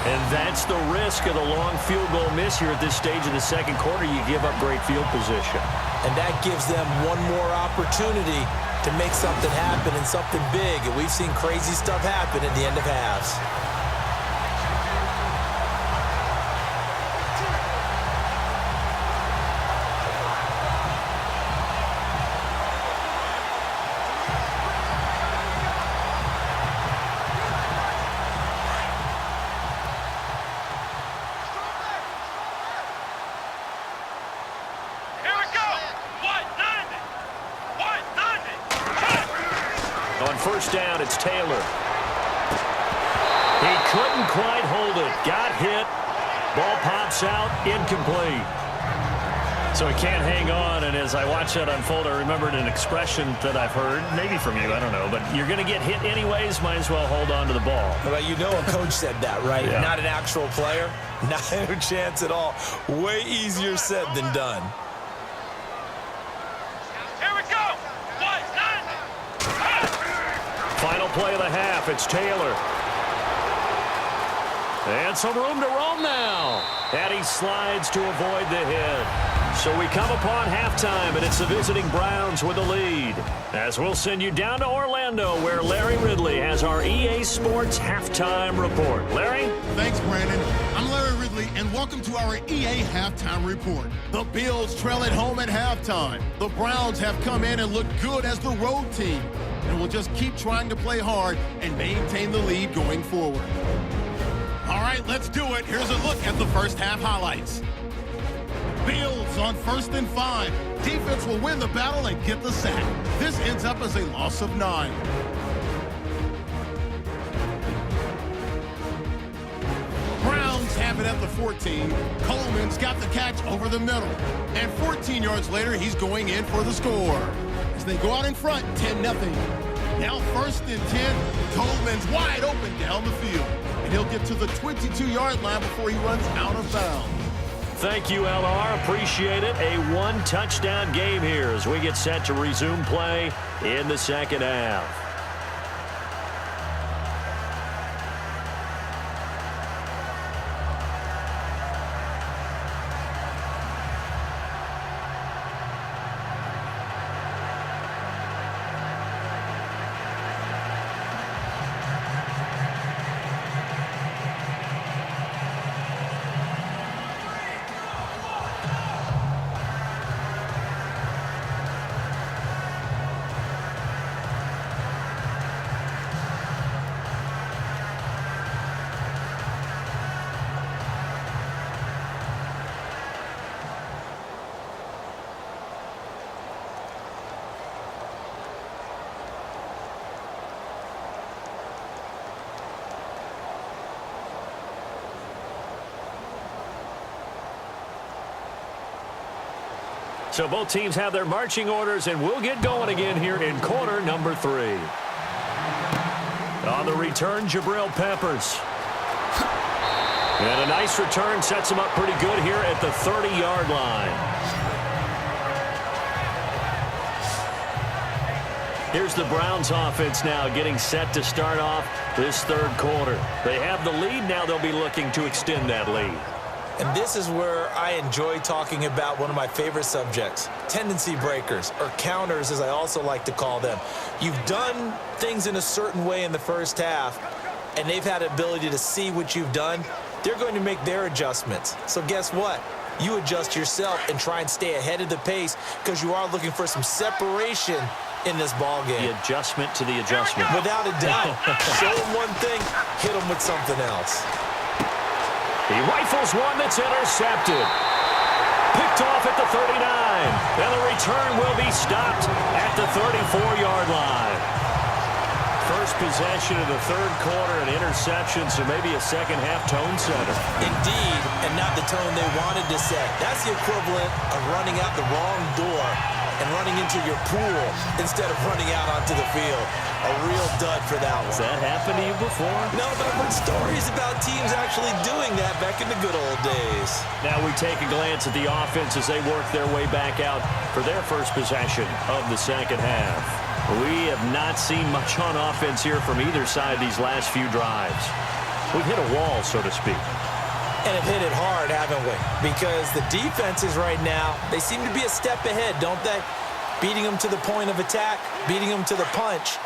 And that's the risk of the long field goal miss here at this stage of the second quarter. You give up great field position. And that gives them one more opportunity to make something happen and something big. And we've seen crazy stuff happen at the end of halves. Here we first down. It's Taylor. He couldn't quite hold it. Got hit. Ball pops out. Incomplete. So he can't hang on, and as I watch that unfold, I remembered an expression that I've heard, maybe from you, I don't know, but you're going to get hit anyways, might as well hold on to the ball. Well, you know a coach said that, right? Yeah. Not an actual player. Not a chance at all. Way easier said than done. Here we go. 1, 9. Final play of the half, it's Taylor. And some room to roam now. And he slides to avoid the hit. So we come upon halftime, and it's the visiting Browns with the lead. As we'll send you down to Orlando, where Larry Ridley has our EA Sports Halftime Report. Larry? Thanks, Brandon. I'm Larry Ridley, and welcome to our EA Halftime Report. The Bills trail at home at halftime. The Browns have come in and looked good as the road team, and will just keep trying to play hard and maintain the lead going forward. All right, let's do it. Here's a look at the first half highlights. Bills on 1st and 5. Defense will win the battle and get the sack. This ends up as a loss of 9. Browns have it at the 14. Coleman's got the catch over the middle. And 14 yards later, he's going in for the score. As they go out in front, 10-0. Now 1st and 10. Coleman's wide open down the field. And he'll get to the 22-yard line before he runs out of bounds. Thank you, LR. Appreciate it. A one-touchdown game here as we get set to resume play in the second half. So both teams have their marching orders, and we'll get going again here in quarter number 3. On the return, Jabril Peppers. And a nice return sets him up pretty good here at the 30-yard line. Here's the Browns offense now getting set to start off this third quarter. They have the lead. Now they'll be looking to extend that lead. And this is where I enjoy talking about one of my favorite subjects, tendency breakers, or counters as I also like to call them. You've done things in a certain way in the first half, and they've had the ability to see what you've done. They're going to make their adjustments. So guess what? You adjust yourself and try and stay ahead of the pace because you are looking for some separation in this ball game. The adjustment to the adjustment. Without a doubt. Show them one thing, hit them with something else. He rifles one that's intercepted. Picked off at the 39. And the return will be stopped at the 34-yard line. First possession of the third quarter, an interception, so maybe a second-half tone setter. Indeed, and not the tone they wanted to set. That's the equivalent of running out the wrong door and running into your pool instead of running out onto the field. A real dud for that one. Has that happened to you before? No, but I've heard stories about teams actually doing that back in the good old days. Now we take a glance at the offense as they work their way back out for their first possession of the second half. We have not seen much on offense here from either side these last few drives. We've hit a wall, so to speak. And have hit it hard, haven't we? Because the defenses right now, they seem to be a step ahead, don't they? Beating them to the point of attack, beating them to the punch.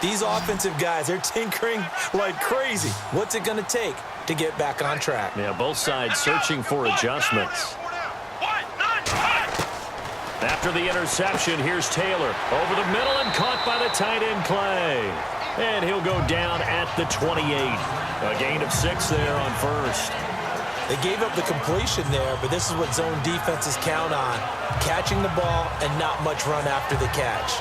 These offensive guys, they're tinkering like crazy. What's it going to take to get back on track? Yeah, both sides searching for adjustments. After the interception, here's Taylor. Over the middle and caught by the tight end Clay. And he'll go down at the 28. A gain of 6 there on first. They gave up the completion there, but this is what zone defenses count on. Catching the ball and not much run after the catch.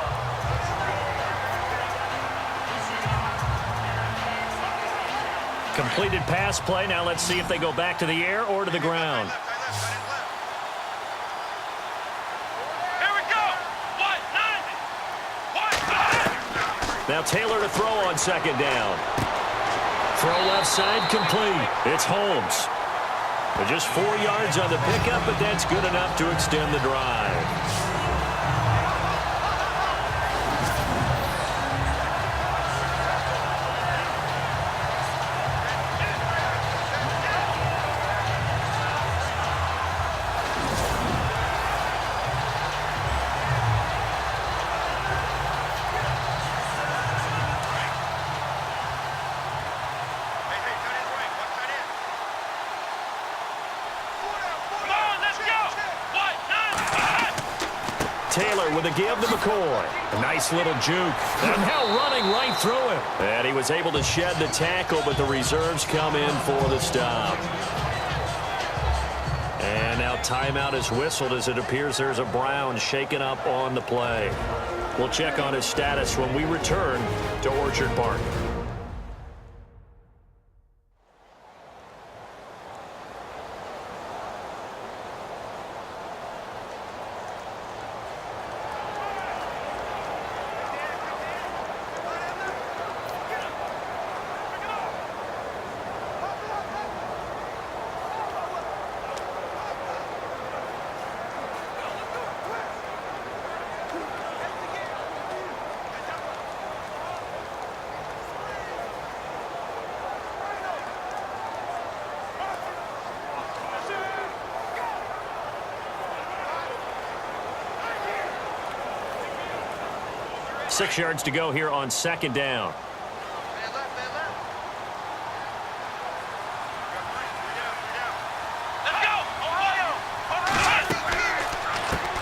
completed pass play. Now let's see if they go back to the air or to the ground. Here we go. Now Taylor to throw on second down. Throw left side complete. It's Holmes. But just 4 yards on the pickup, but that's good enough to extend the drive. Taylor with a give to McCoy. A nice little juke. And now running right through him. And he was able to shed the tackle, but the reserves come in for the stop. And now timeout is whistled as it appears there's a Brown shaken up on the play. We'll check on his status when we return to Orchard Park. Six yards to go here on second down.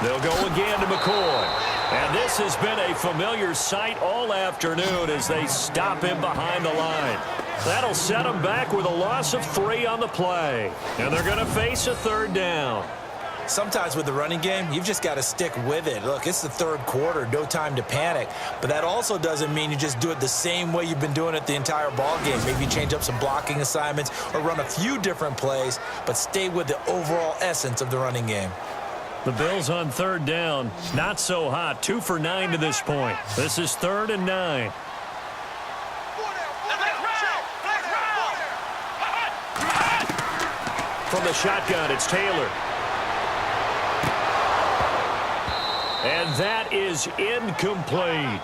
They'll go again to McCoy. And this has been a familiar sight all afternoon as they stop him behind the line. That'll set him back with a loss of 3 on the play. And they're going to face a third down. Sometimes with the running game, you've just got to stick with it. Look, it's the third quarter, no time to panic. But that also doesn't mean you just do it the same way you've been doing it the entire ball game. Maybe change up some blocking assignments or run a few different plays, but stay with the overall essence of the running game. The Bills on third down, not so hot. 2 for 9 to this point. This is 3rd and 9. From the shotgun, it's Taylor. And that is incomplete.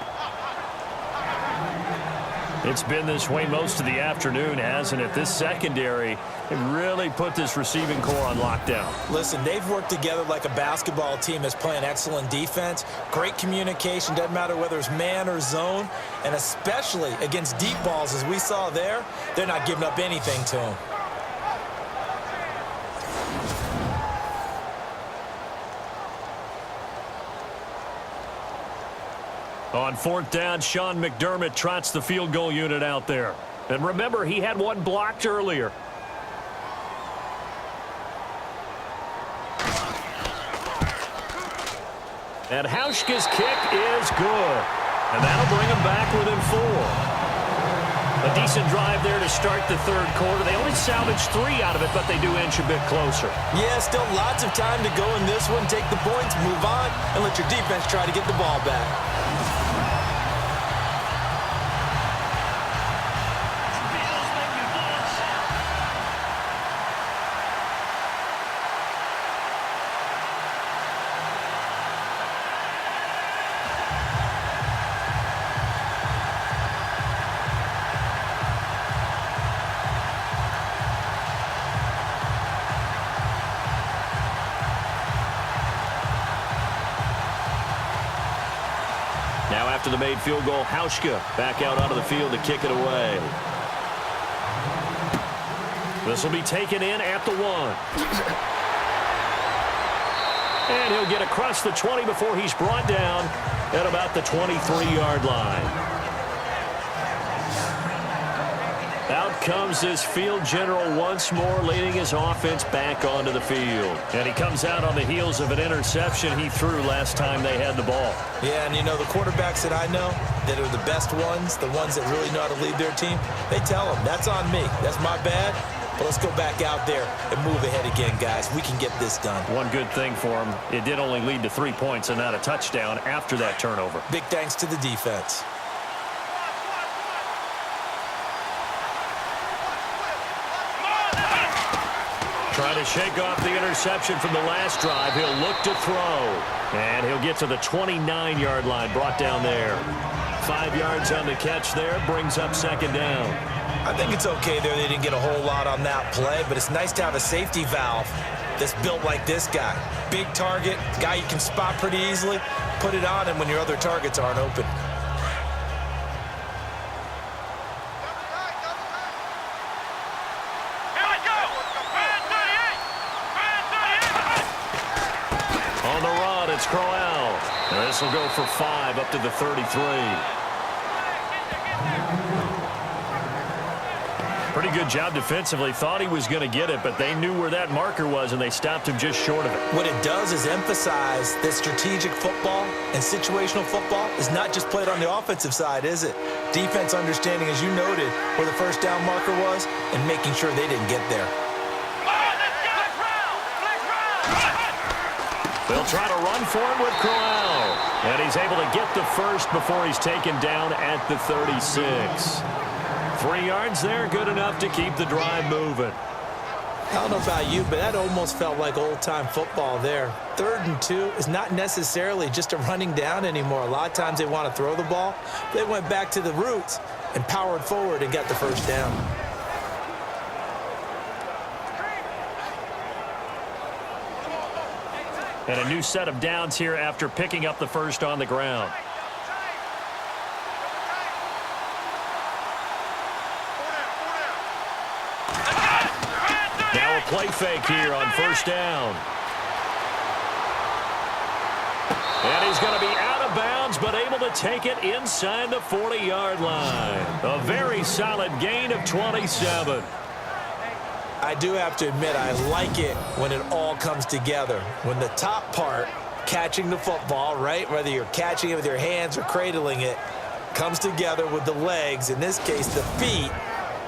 It's been this way most of the afternoon, hasn't it? This secondary really put this receiving core on lockdown. Listen, they've worked together like a basketball team that's playing excellent defense. Great communication, doesn't matter whether it's man or zone. And especially against deep balls, as we saw there, they're not giving up anything to them. On 4th down, Sean McDermott trots the field goal unit out there. And remember, he had one blocked earlier. And Hauschka's kick is good. And that'll bring him back within 4. A decent drive there to start the third quarter. They only salvaged 3 out of it, but they do inch a bit closer. Yeah, still lots of time to go in this one. Take the points, move on, and let your defense try to get the ball back. Now after the made field goal, Hauschka back out onto the field to kick it away. This will be taken in at the 1. And he'll get across the 20 before he's brought down at about the 23-yard line. Out comes this field general once more, leading his offense back onto the field. And he comes out on the heels of an interception he threw last time they had the ball. Yeah, and you know, the quarterbacks that I know that are the best ones, the ones that really know how to lead their team, they tell them, that's on me. That's my bad. But let's go back out there and move ahead again, guys. We can get this done. One good thing for him, it did only lead to 3 points and not a touchdown after that turnover. Big thanks to the defense. Trying to shake off the interception from the last drive. He'll look to throw. And he'll get to the 29-yard line, brought down there. 5 yards on the catch there, brings up second down. I think it's okay there. They didn't get a whole lot on that play, but it's nice to have a safety valve that's built like this guy. Big target, guy you can spot pretty easily. Put it on him when your other targets aren't open. On the run, it's Crowell. And this will go for 5 up to the 33. Pretty good job defensively. Thought he was going to get it, but they knew where that marker was, and they stopped him just short of it. What it does is emphasize that strategic football and situational football is not just played on the offensive side, is it? Defense understanding, as you noted, where the first down marker was and making sure they didn't get there. They'll try to run for him with Crowell. And he's able to get the first before he's taken down at the 36. 3 yards there, good enough to keep the drive moving. I don't know about you, but that almost felt like old-time football there. 3rd and 2 is not necessarily just a running down anymore. A lot of times they want to throw the ball. They went back to the roots and powered forward and got the first down. And a new set of downs here after picking up the first on the ground. Now a play fake here on first down. And he's going to be out of bounds, but able to take it inside the 40-yard line. A very solid gain of 27. I do have to admit, I like it when it all comes together. When the top part, catching the football, right, whether you're catching it with your hands or cradling it, comes together with the legs, in this case the feet,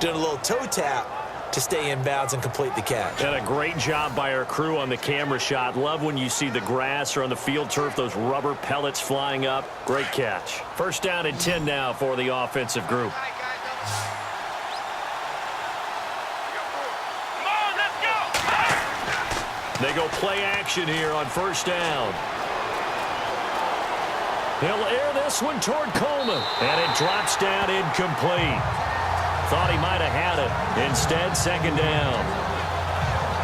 doing a little toe tap to stay in bounds and complete the catch. And a great job by our crew on the camera shot. Love when you see the grass or on the field turf, those rubber pellets flying up. Great catch. First down and 10 now for the offensive group. They go play action here on first down. He'll air this one toward Coleman. And it drops down incomplete. Thought he might have had it. Instead, second down.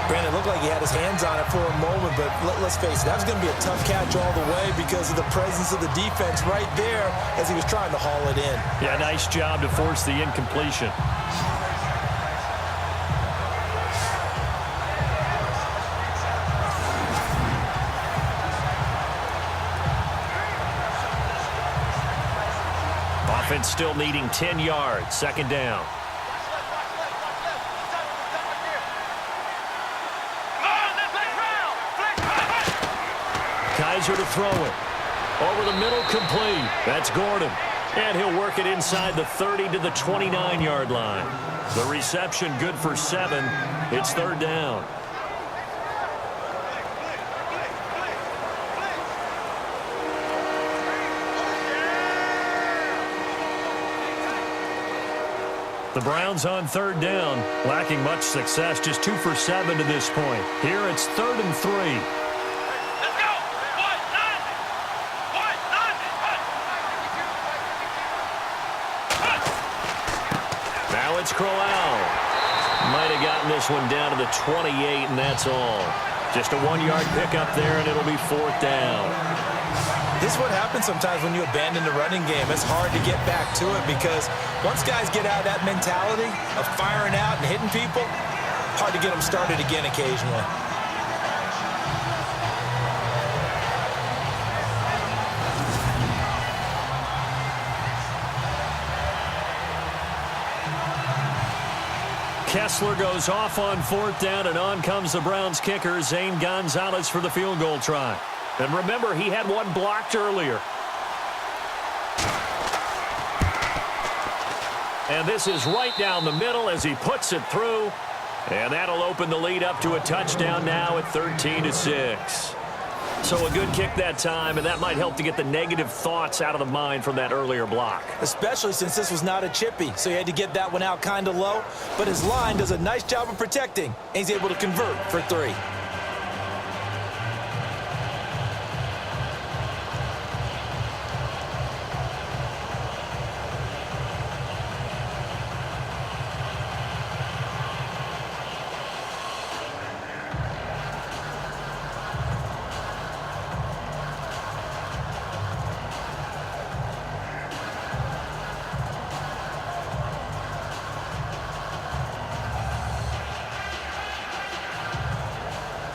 Brandon, it looked like he had his hands on it for a moment, but let's face it, that was going to be a tough catch all the way because of the presence of the defense right there as he was trying to haul it in. Yeah, nice job to force the incompletion. Offense still needing 10 yards. Second down. Kaiser to throw it. Over the middle, complete. That's Gordon. And he'll work it inside the 30 to the 29-yard line. The reception good for 7. It's third down. The Browns on third down, lacking much success, just 2 for 7 to this point. Here it's 3rd and 3. Let's go! Now it's Crowell. Might have gotten this one down to the 28, and that's all. Just a 1-yard pickup there, and it'll be 4th down. This is what happens sometimes when you abandon the running game. It's hard to get back to it because once guys get out of that mentality of firing out and hitting people, hard to get them started again occasionally. Kessler goes off on 4th down, and on comes the Browns kicker, Zane Gonzalez, for the field goal try. And remember, he had one blocked earlier. And this is right down the middle as he puts it through. And that'll open the lead up to a touchdown now at 13-6. So a good kick that time, and that might help to get the negative thoughts out of the mind from that earlier block. Especially since this was not a chippy, so he had to get that one out kind of low. But his line does a nice job of protecting, and he's able to convert for 3.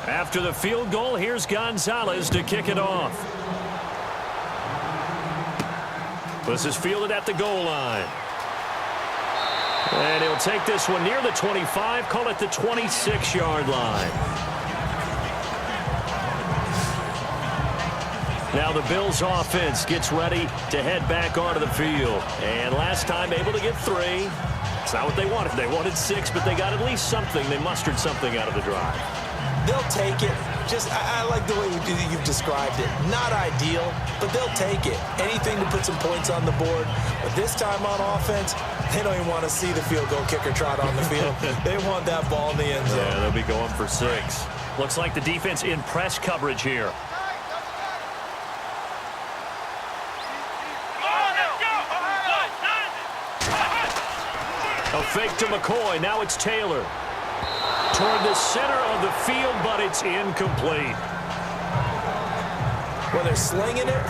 After the field goal, here's Gonzalez to kick it off. This is fielded at the goal line. And he'll take this one near the 25, call it the 26-yard line. Now the Bills offense gets ready to head back onto the field. And last time able to get 3. It's not what they wanted. They wanted 6, but they got at least something. They mustered something out of the drive. They'll take it. I like the way you've described it. Not ideal, but they'll take it. Anything to put some points on the board. But this time on offense, they don't even want to see the field goal kicker trot on the field. They want that ball in the end zone. Yeah, they'll be going for 6. Looks like the defense in press coverage here. A fake to McCoy. Now it's Taylor. Toward the center of the field, but it's incomplete. Well, they're slinging it,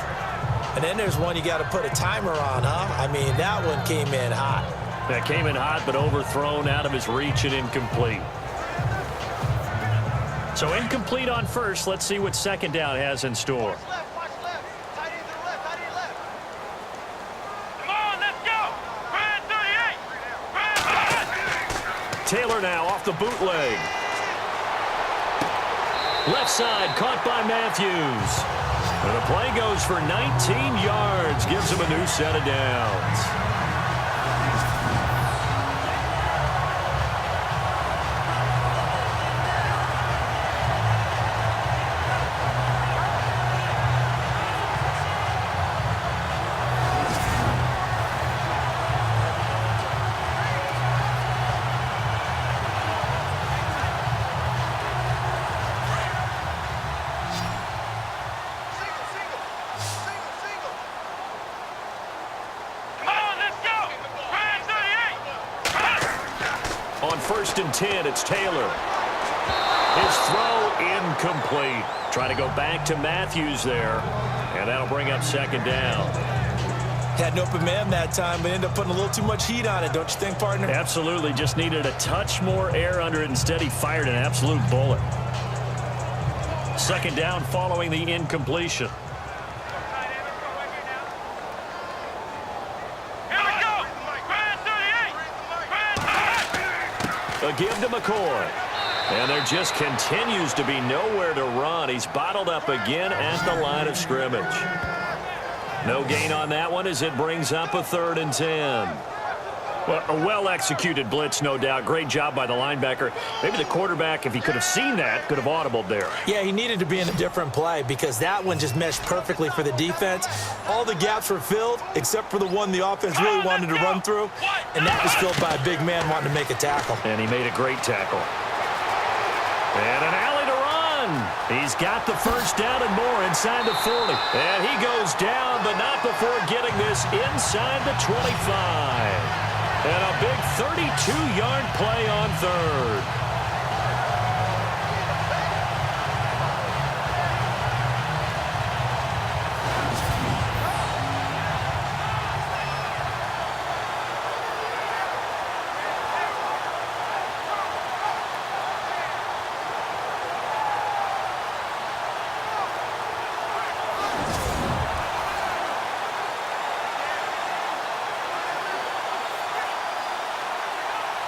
and then there's one you got to put a timer on, huh? I mean, that one came in hot. That came in hot, but overthrown out of his reach and incomplete. So incomplete on first. Let's see what second down has in store. Taylor now off the bootleg. Left side caught by Matthews. And the play goes for 19 yards. Gives him a new set of downs. On 1st and 10, it's Taylor. His throw incomplete. Try to go back to Matthews there, and that'll bring up second down. Had an open man that time, but ended up putting a little too much heat on it, don't you think, partner? Absolutely. Just needed a touch more air under it. Instead, he fired an absolute bullet. Second down following the incompletion. A give to McCoy. And there just continues to be nowhere to run. He's bottled up again at the line of scrimmage. No gain on that one as it brings up a 3rd and 10. Well, a well-executed blitz, no doubt. Great job by the linebacker. Maybe the quarterback, if he could have seen that, could have audibled there. Yeah, he needed to be in a different play because that one just meshed perfectly for the defense. All the gaps were filled except for the one the offense really wanted to run through, and that was filled by a big man wanting to make a tackle. And he made a great tackle. And an alley to run. He's got the first down and more inside the 40. And he goes down, but not before getting this inside the 25. And a big 32-yard play on 3rd.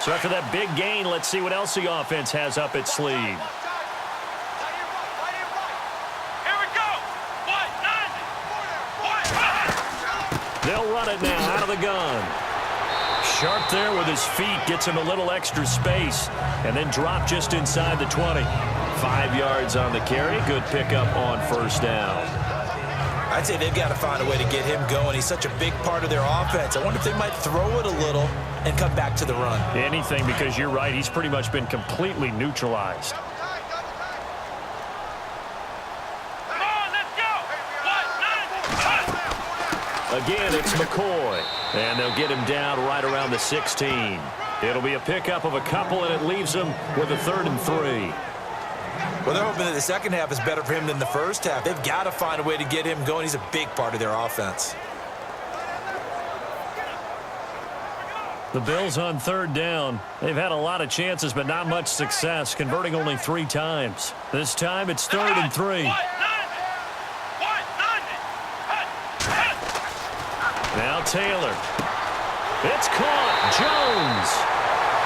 So after that big gain, let's see what else the offense has up its sleeve. Here we go. They'll run it now out of the gun. Sharp there with his feet, gets him a little extra space, and then drop just inside the 20. 5 yards on the carry. Good pickup on first down. I'd say they've got to find a way to get him going. He's such a big part of their offense. I wonder if they might throw it a little and come back to the run. Anything, because you're right. He's pretty much been completely neutralized. Again, it's McCoy, and they'll get him down right around the 16. It'll be a pickup of a couple, and it leaves them with a 3rd and 3. Well, they're hoping that the second half is better for him than the first half. They've got to find a way to get him going. He's a big part of their offense. The Bills on 3rd down. They've had a lot of chances, but not much success, converting only 3 times. This time, it's 3rd and 3. Now Taylor. It's caught. Jones.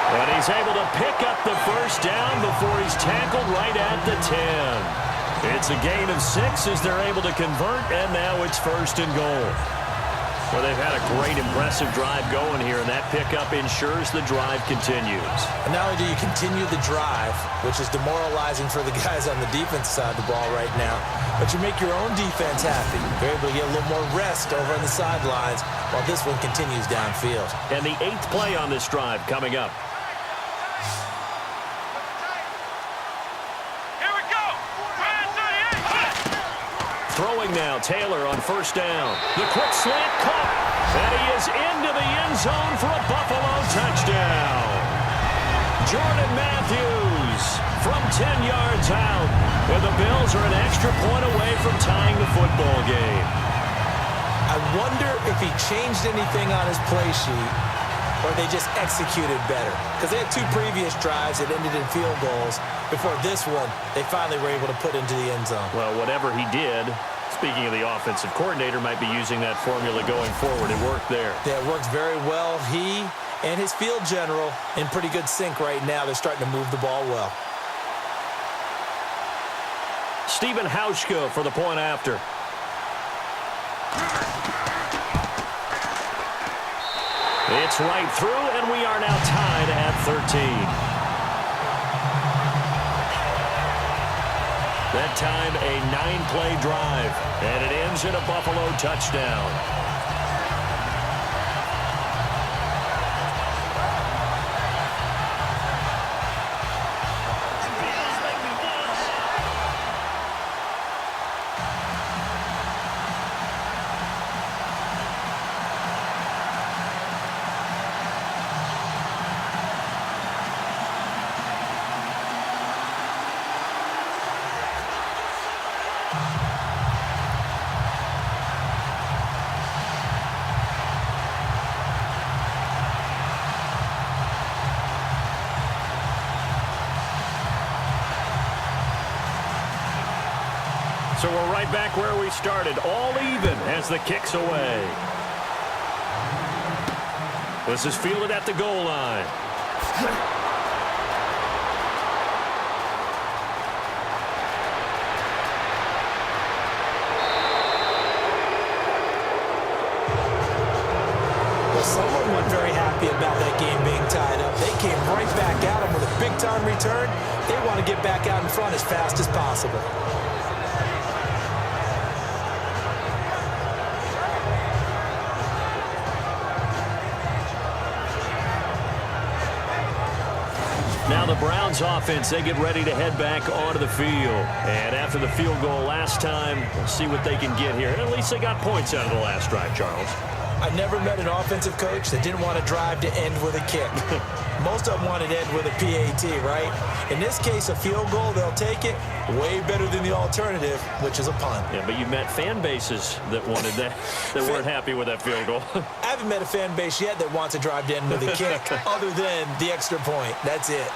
And he's able to pick up the first down before he's tackled right at the 10. It's a gain of 6 as they're able to convert, and now it's 1st and goal. Well, they've had a great, impressive drive going here, and that pickup ensures the drive continues. And not only do you continue the drive, which is demoralizing for the guys on the defense side of the ball right now, but you make your own defense happy. You're able to get a little more rest over on the sidelines while this one continues downfield. And the 8th play on this drive coming up. Here we go. Throwing now, Taylor on first down. The quick slant caught, and he is into the end zone for a Buffalo touchdown. Jordan Matthews from 10 yards out, and the Bills are an extra point away from tying the football game. I wonder if he changed anything on his play sheet or they just executed better. Because they had 2 previous drives that ended in field goals. Before this one, they finally were able to put into the end zone. Well, whatever he did, speaking of the offensive coordinator, might be using that formula going forward. It worked there. Yeah, it worked very well. He and his field general in pretty good sync right now. They're starting to move the ball well. Stephen Hauschka for the point after. It's right through, and we are now tied at 13. That time, a 9-play drive, and it ends in a Buffalo touchdown. So we're right back where we started, all even as the kick's away. This is fielded at the goal line. Well, someone wasn't very happy about that game being tied up. They came right back at him with a big-time return. They want to get back out in front as fast as possible. Now the Browns offense, they get ready to head back onto the field. And after the field goal last time, we'll see what they can get here. At least they got points out of the last drive, Charles. I never met an offensive coach that didn't want to drive to end with a kick. Most of them wanted to end with a PAT, right? In this case, a field goal, they'll take it. Way better than the alternative, which is a punt. Yeah, but you've met fan bases that wanted that, that weren't happy with that field goal. I haven't met a fan base yet that wants to drive to end with a kick other than the extra point. That's it.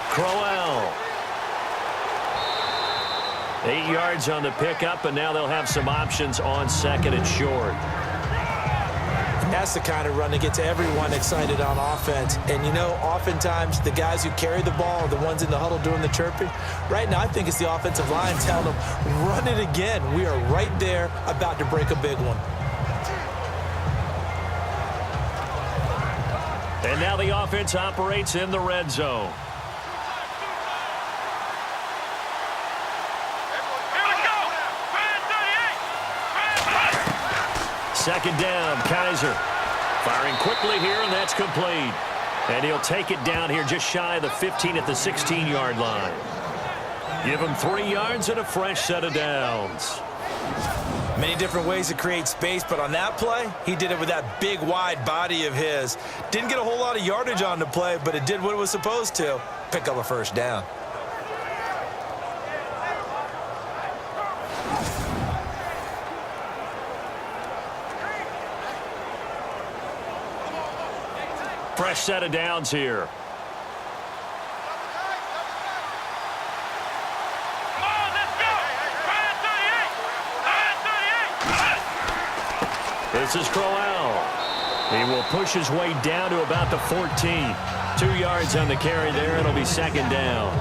Crowell. 8 yards on the pickup, and now they'll have some options on second and short. That's the kind of run that gets everyone excited on offense. And, you know, oftentimes the guys who carry the ball are the ones in the huddle doing the chirping. Right now, I think it's the offensive line telling them, run it again. We are right there about to break a big one. And now the offense operates in the red zone. Second down, Kaiser. Firing quickly here, and that's complete. And he'll take it down here just shy of the 15 at the 16-yard line. Give him 3 yards and a fresh set of downs. Many different ways to create space, but on that play, he did it with that big, wide body of his. Didn't get a whole lot of yardage on the play, but it did what it was supposed to. Pick up a first down. Fresh set of downs here. This is Crowell. He will push his way down to about the 14. 2 yards on the carry there. It'll be second down.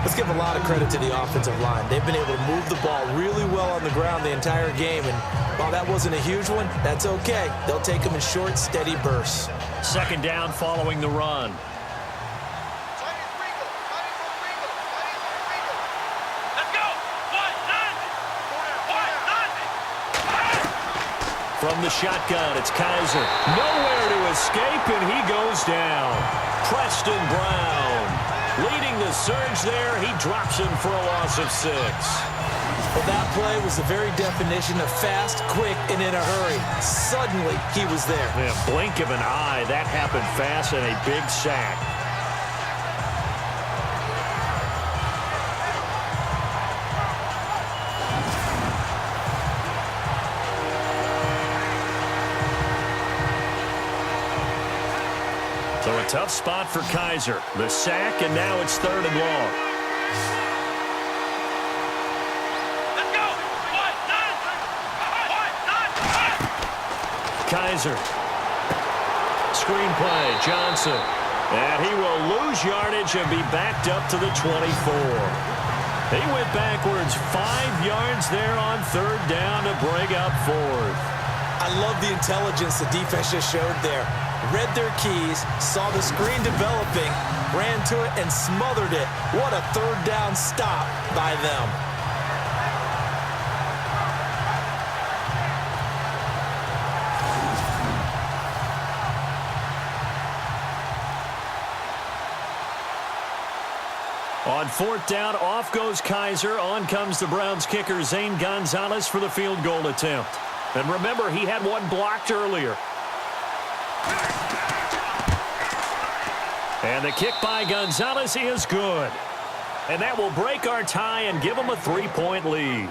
Let's give a lot of credit to the offensive line. They've been able to move the ball really well on the ground the entire game. And while that wasn't a huge one, that's okay. They'll take them in short, steady bursts. Second down following the run. From the shotgun, it's Kaiser. Nowhere to escape, and he goes down. Preston Brown leading the surge there. He drops him for a loss of 6. Well, that play was the very definition of fast, quick, and in a hurry. Suddenly, he was there. In a blink of an eye, that happened fast and a big sack. So a tough spot for Kaiser. The sack, and now it's 3rd and long. Kaiser. Screen play, Johnson. And he will lose yardage and be backed up to the 24. He went backwards 5 yards there on 3rd down to bring up 4th. I love the intelligence the defense just showed there. Read their keys, saw the screen developing, ran to it, and smothered it. What a 3rd down stop by them. On 4th down, off goes Kaiser. On comes the Browns kicker, Zane Gonzalez, for the field goal attempt. And remember, he had one blocked earlier. And the kick by Gonzalez is good. And that will break our tie and give him a 3-point lead.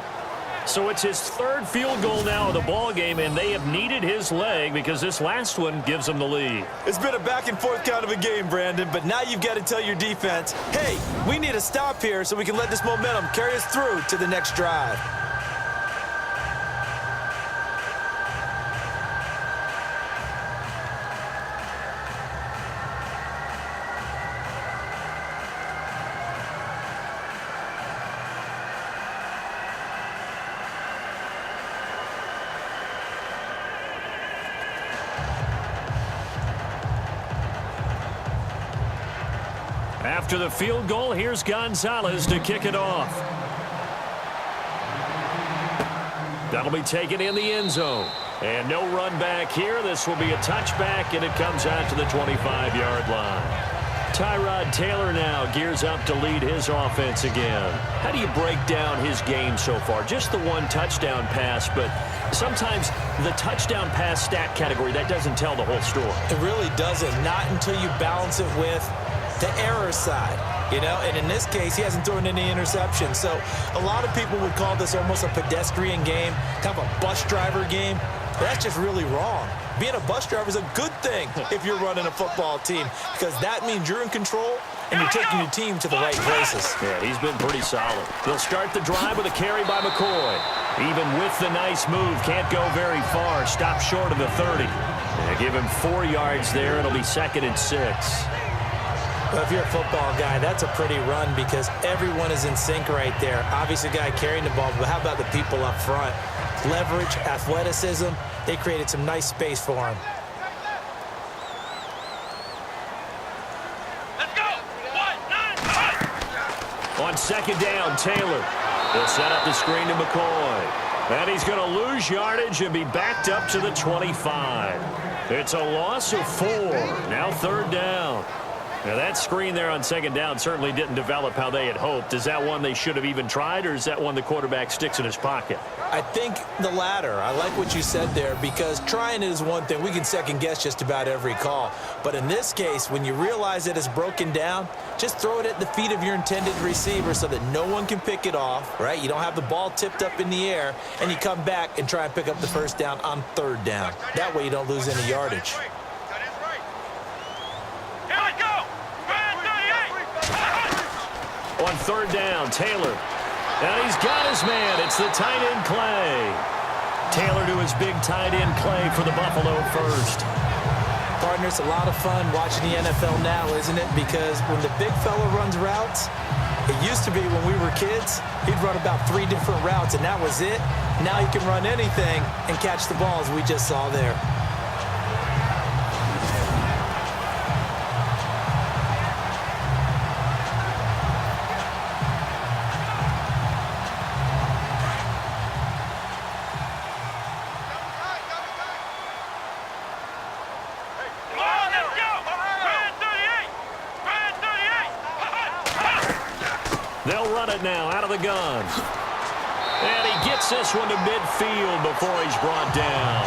So it's his 3rd field goal now of the ball game, and they have needed his leg because this last one gives them the lead. It's been a back-and-forth kind of a game, Brandon, but now you've got to tell your defense, hey, we need a stop here so we can let this momentum carry us through to the next drive. After the field goal, here's Gonzalez to kick it off. That'll be taken in the end zone. And no run back here. This will be a touchback, and it comes out to the 25-yard line. Tyrod Taylor now gears up to lead his offense again. How do you break down his game so far? Just the one touchdown pass, but sometimes the touchdown pass stat category, that doesn't tell the whole story. It really doesn't, not until you balance it with the error side, you know, and in this case, he hasn't thrown any interceptions. So a lot of people would call this almost a pedestrian game, kind of a bus driver game. But that's just really wrong. Being a bus driver is a good thing if you're running a football team, because that means you're in control and you're taking your team to the right places. Yeah, he's been pretty solid. They'll start the drive with a carry by McCoy. Even with the nice move, can't go very far. Stop short of the 30. They give him 4 yards there. It'll be 2nd and 6. Well, if you're a football guy, that's a pretty run because everyone is in sync right there. Obviously, the guy carrying the ball, but how about the people up front? Leverage, athleticism, they created some nice space for him. Let's go. 1, 9, 5. On 2nd down, Taylor. He'll set up the screen to McCoy. And he's going to lose yardage and be backed up to the 25. It's a loss of 4. Now 3rd down. Now that screen there on 2nd down certainly didn't develop how they had hoped. Is that one they should have even tried, or is that one the quarterback sticks in his pocket? I think the latter. I like what you said there because trying it is one thing. We can second guess just about every call. But in this case, when you realize that it's broken down, just throw it at the feet of your intended receiver so that no one can pick it off, right? You don't have the ball tipped up in the air, and you come back and try and pick up the 1st down on 3rd down. That way you don't lose any yardage. On 3rd down, Taylor. And he's got his man. It's the tight end, Clay. Taylor to his big tight end, Clay, for the Buffalo first. Partner, it's a lot of fun watching the NFL now, isn't it? Because when the big fella runs routes, it used to be when we were kids, he'd run about 3 different routes, and that was it. Now he can run anything and catch the balls we just saw there. They'll run it now out of the gun. And he gets this one to midfield before he's brought down.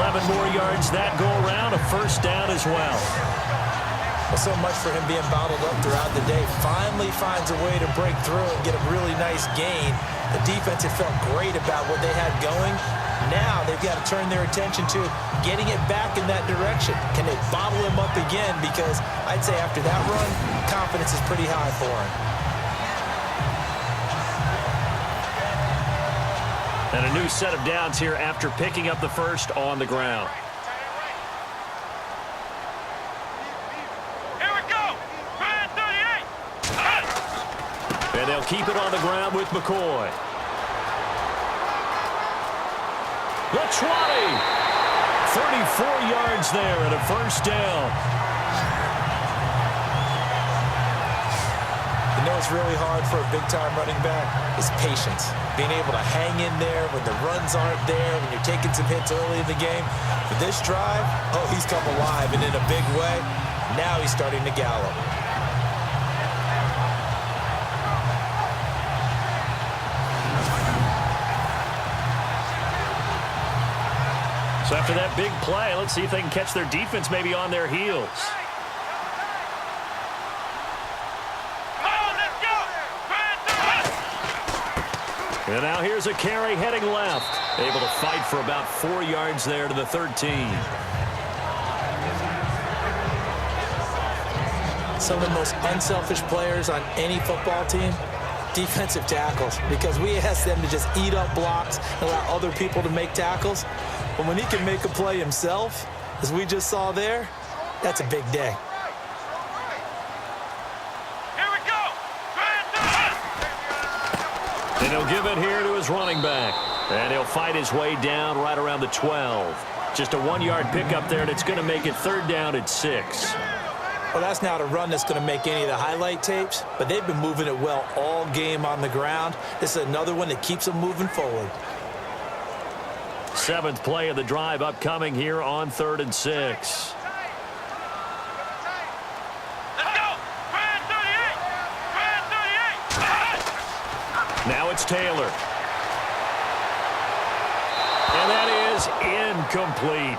11 more yards that go around, a 1st down as well. Well, so much for him being bottled up throughout the day. Finally finds a way to break through and get a really nice gain. The defense had felt great about what they had going. Now they've got to turn their attention to getting it back in that direction. Can they bottle him up again? Because I'd say after that run, confidence is pretty high for him. And a new set of downs here after picking up the 1st on the ground. Here we go. 38. And they'll keep it on the ground with McCoy. The 20. 34 yards there and a 1st down. You know it's really hard for a big-time running back is patience. Being able to hang in there when the runs aren't there, when you're taking some hits early in the game. For this drive, oh, he's come alive and in a big way. Now he's starting to gallop. So after that big play, let's see if they can catch their defense maybe on their heels. And now here's a carry heading left. Able to fight for about 4 yards there to the 13. Some of the most unselfish players on any football team, defensive tackles, because we ask them to just eat up blocks and allow other people to make tackles. But when he can make a play himself, as we just saw there, that's a big day. And he'll give it here to his running back. And he'll fight his way down right around the 12. Just a 1-yard pickup there, and it's going to make it 3rd down at 6. Well, that's not a run that's going to make any of the highlight tapes, but they've been moving it well all game on the ground. This is another one that keeps them moving forward. 7th play of the drive upcoming here on 3rd and 6. Now it's Taylor. And that is incomplete.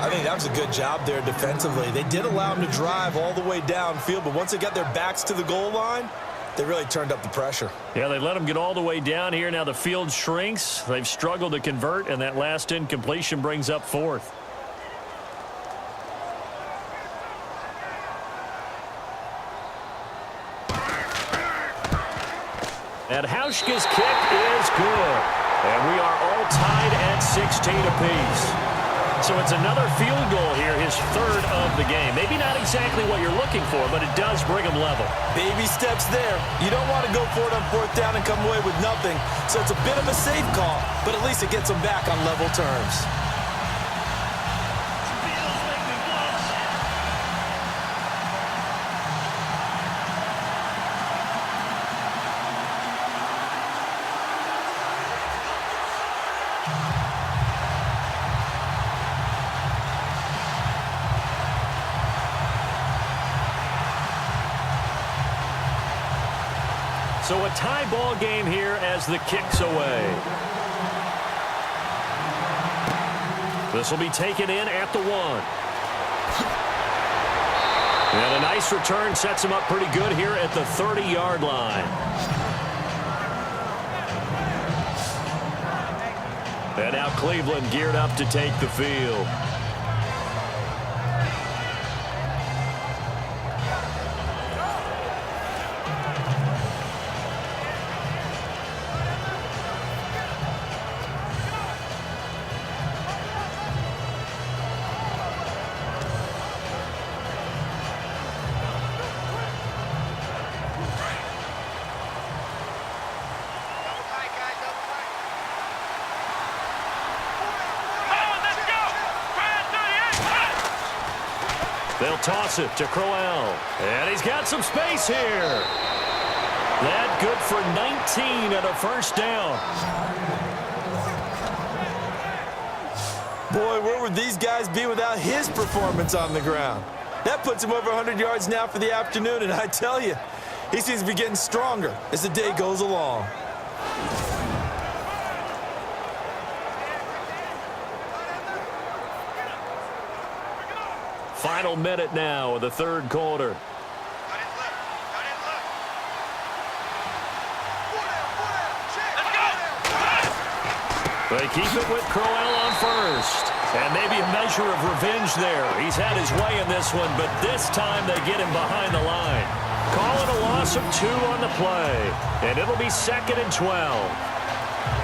I think that was a good job there defensively. They did allow them to drive all the way downfield, but once they got their backs to the goal line, they really turned up the pressure. Yeah, they let them get all the way down here. Now the field shrinks. They've struggled to convert, and that last incompletion brings up 4th. And Hauschka's kick is good. And we are all tied at 16 apiece. So it's another field goal here, his third of the game. Maybe not exactly what you're looking for, but it does bring him level. Baby steps there. You don't want to go for it on fourth down and come away with nothing. So it's a bit of a safe call, but at least it gets him back on level terms. So a tie ball game here as the kick's away. This will be taken in at the 1. And a nice return sets him up pretty good here at the 30-yard line. And now Cleveland geared up to take the field. They'll toss it to Crowell. And he's got some space here. That good for 19 and a first down. Boy, where would these guys be without his performance on the ground? That puts him over 100 yards now for the afternoon, and I tell you, he seems to be getting stronger as the day goes along. Final minute now of the third quarter. They keep it with Crowell on first. And maybe a measure of revenge there. He's had his way in this one, but this time they get him behind the line. Call it a loss of 2 on the play. And it'll be 2nd and 12.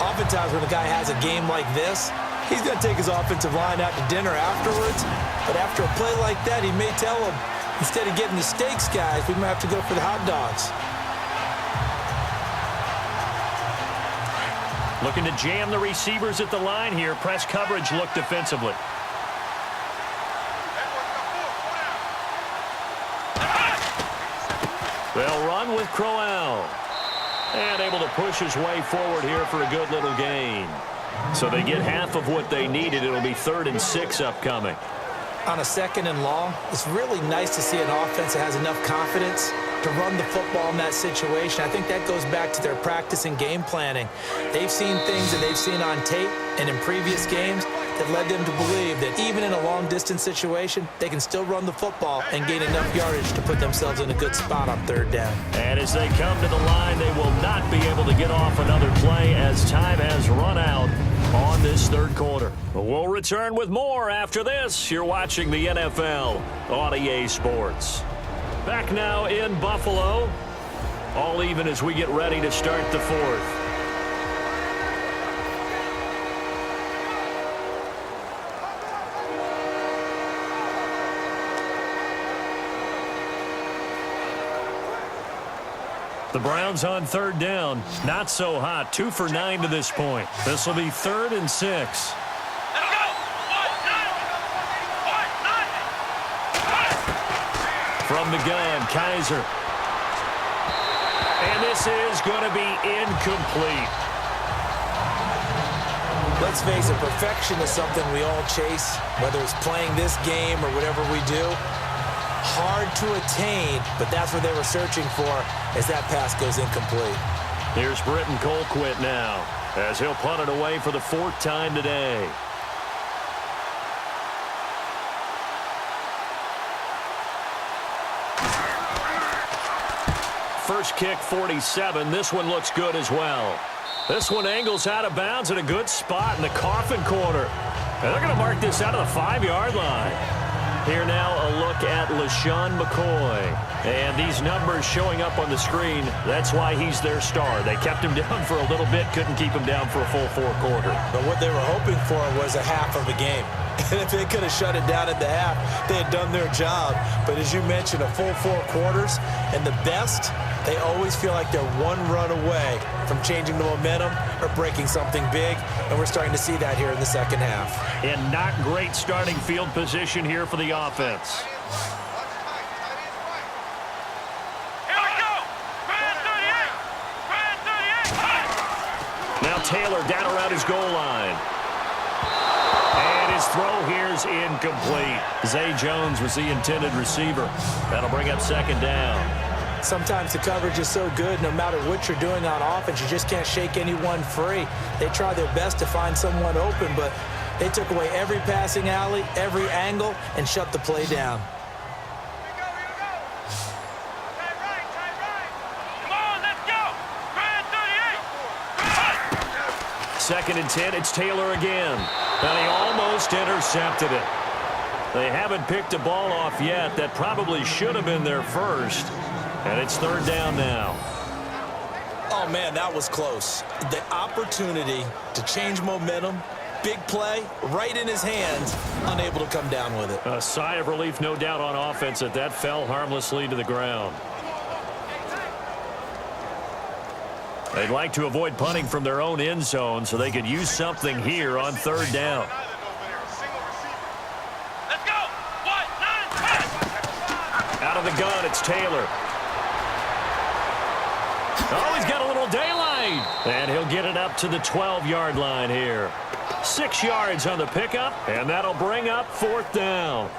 Oftentimes when a guy has a game like this, he's going to take his offensive line out to dinner afterwards. But after a play like that, he may tell them, instead of getting the steaks, guys, we might have to go for the hot dogs. Looking to jam the receivers at the line here. Press coverage look defensively. They'll run with Crowell. And able to push his way forward here for a good little gain. So they get half of what they needed. It'll be 3rd and 6 upcoming. On a 2nd and long, it's really nice to see an offense that has enough confidence to run the football in that situation. I think that goes back to their practice and game planning. They've seen things that they've seen on tape and in previous games that led them to believe that even in a long-distance situation, they can still run the football and gain enough yardage to put themselves in a good spot on 3rd down. And as they come to the line, they will not be able to get off another play as time has run out on this 3rd quarter. We'll return with more after this. You're watching the NFL on EA Sports. Back now in Buffalo. All even as we get ready to start the 4th. The Browns on 3rd down. Not so hot. 2 for 9 to this point. This will be 3rd and 6. From the gun, Kaiser. And this is going to be incomplete. Let's face it, perfection is something we all chase, whether it's playing this game or whatever we do. Hard to attain, but that's what they were searching for as that pass goes incomplete. Here's Britton Colquitt now as he'll punt it away for the 4th time today. First kick, 47. This one looks good as well. This one angles out of bounds at a good spot in the coffin corner. And they're going to mark this out of the 5-yard line. Here now, a look at LaShawn McCoy. And these numbers showing up on the screen, that's why he's their star. They kept him down for a little bit, couldn't keep him down for a full 4 quarters. But what they were hoping for was a half of a game. And if they could have shut it down at the half, they had done their job. But as you mentioned, a full 4 quarters, and the best, they always feel like they're one run away from changing the momentum or breaking something big, and we're starting to see that here in the second half. And not great starting field position here for the offense. Here we go. Brand 38. Brand 38. Now Taylor down around his goal line. And his throw here is incomplete. Zay Jones was the intended receiver. That'll bring up second down. Sometimes the coverage is so good, no matter what you're doing on offense, you just can't shake anyone free. They try their best to find someone open, but they took away every passing alley, every angle, and shut the play down. Here we go. Tight right. Come on, let's go. Brand 38. Second and 10, it's Taylor again. And he almost intercepted it. They haven't picked a ball off yet. That probably should have been their first. And it's third down now. Oh, man, that was close. The opportunity to change momentum, big play, right in his hands, unable to come down with it. A sigh of relief, no doubt, on offense that fell harmlessly to the ground. They'd like to avoid punting from their own end zone so they could use something here on third down. Let's go. 1, 9, 10. Out of the gun, it's Taylor. Oh, he's got a little daylight. And he'll get it up to the 12-yard line here. 6 yards on the pickup, and that'll bring up fourth down.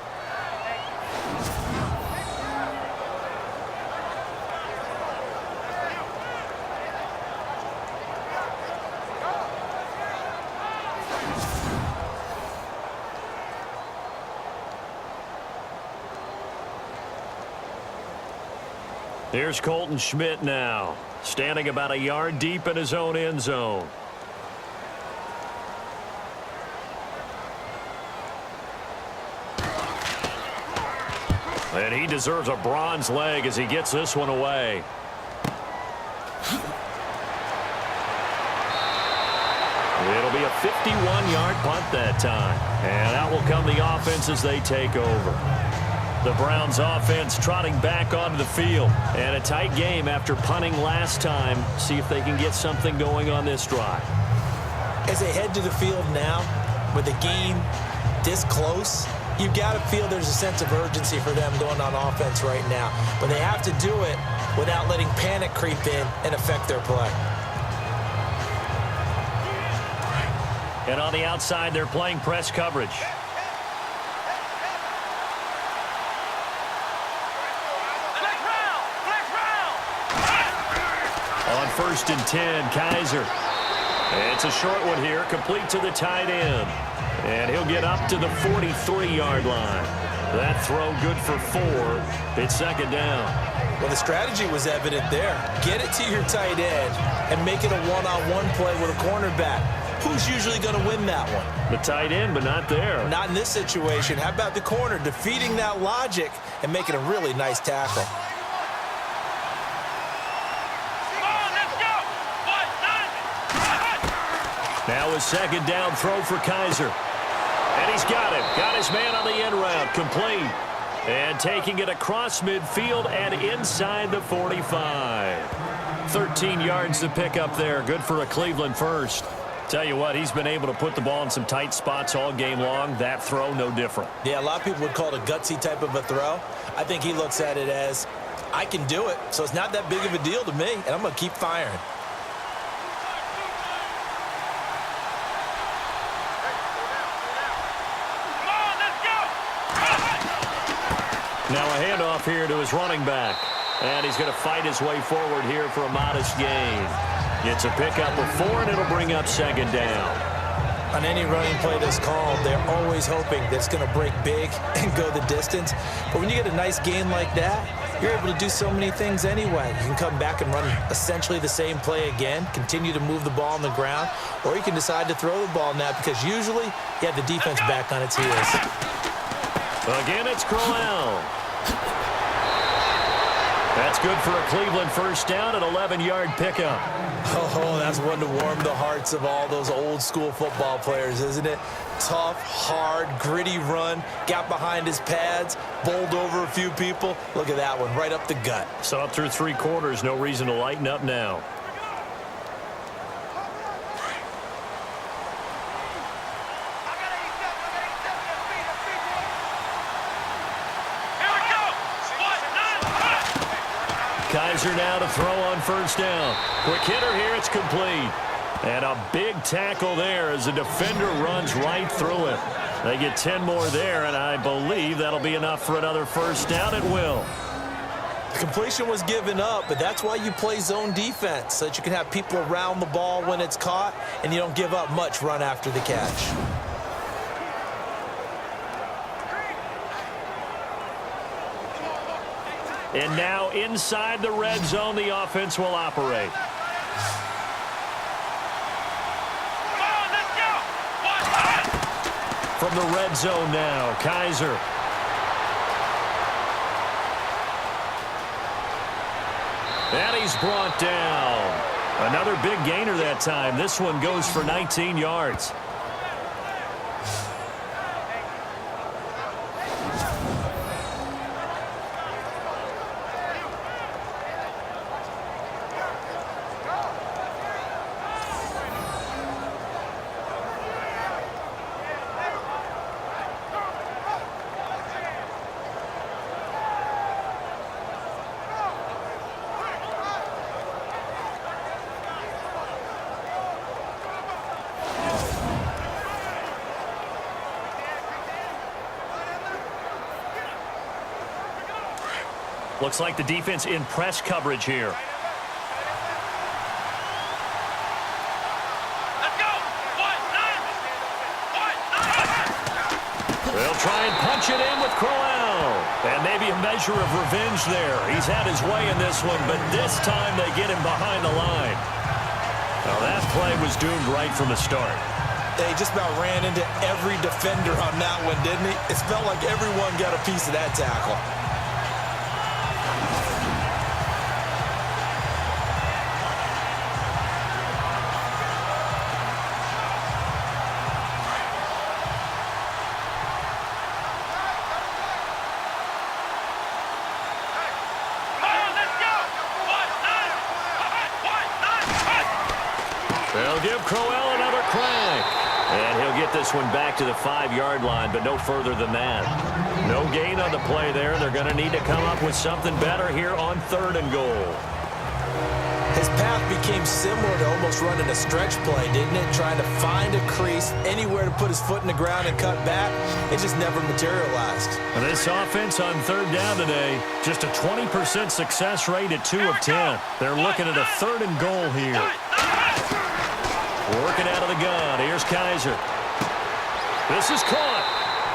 Here's Colton Schmidt now, standing about a yard deep in his own end zone. And he deserves a bronze leg as he gets this one away. It'll be a 51-yard punt that time. And out will come the offense as they take over. The Browns offense trotting back onto the field. And a tight game after punting last time. See if they can get something going on this drive. As they head to the field now, with the game this close, you've got to feel there's a sense of urgency for them going on offense right now. But they have to do it without letting panic creep in and affect their play. And on the outside, they're playing press coverage. On first and 10, Kaiser. And it's a short one here, complete to the tight end. And he'll get up to the 43-yard line. That throw good for 4. It's second down. Well, the strategy was evident there. Get it to your tight end and make it a one-on-one play with a cornerback. Who's usually going to win that one? The tight end, but not there. Not in this situation. How about the corner defeating that logic and making a really nice tackle? Now a second down throw for Kaiser. And he's got him. Got his man on the end route. Complete. And taking it across midfield and inside the 45. 13 yards to pick up there. Good for a Cleveland first. Tell you what, he's been able to put the ball in some tight spots all game long. That throw, no different. Yeah, a lot of people would call it a gutsy type of a throw. I think he looks at it as, I can do it, so it's not that big of a deal to me, and I'm going to keep firing. Now a handoff here to his running back. And he's going to fight his way forward here for a modest gain. Gets a pickup of 4, and it'll bring up second down. On any running play that's called, they're always hoping that it's going to break big and go the distance. But when you get a nice gain like that, you're able to do so many things anyway. You can come back and run essentially the same play again, continue to move the ball on the ground, or you can decide to throw the ball now because usually you have the defense back on its heels. Again, it's Crowell. That's good for a Cleveland first down, an 11-yard pickup. Oh, that's one to warm the hearts of all those old-school football players, isn't it? Tough, hard, gritty run, got behind his pads, bowled over a few people. Look at that one, right up the gut. So up through 3 quarters, no reason to lighten up now. Kaiser now to throw on first down. Quick hitter here, it's complete. And a big tackle there as the defender runs right through it. They get 10 more there, and I believe that'll be enough for another first down. It will. The completion was given up, but that's why you play zone defense, so that you can have people around the ball when it's caught, and you don't give up much run after the catch. And now inside the red zone, the offense will operate. From the red zone now, Kaiser. And he's brought down. Another big gainer that time. This one goes for 19 yards. Looks like the defense in press coverage here. They'll try and punch it in with Crowell. And maybe a measure of revenge there. He's had his way in this one, but this time they get him behind the line. Now that play was doomed right from the start. They just about ran into every defender on that one, didn't he? It felt like everyone got a piece of that tackle. They'll give Crowell another crack. And he'll get this one back to the 5-yard line, but no further than that. No gain on the play there. They're going to need to come up with something better here on 3rd and goal. His path became similar to almost running a stretch play, didn't it? Trying to find a crease, anywhere to put his foot in the ground and cut back. It just never materialized. And this offense on 3rd down today, just a 20% success rate at 2 of 10. They're looking at a 3rd and goal here. Working out of the gun. Here's Kaiser. This is caught.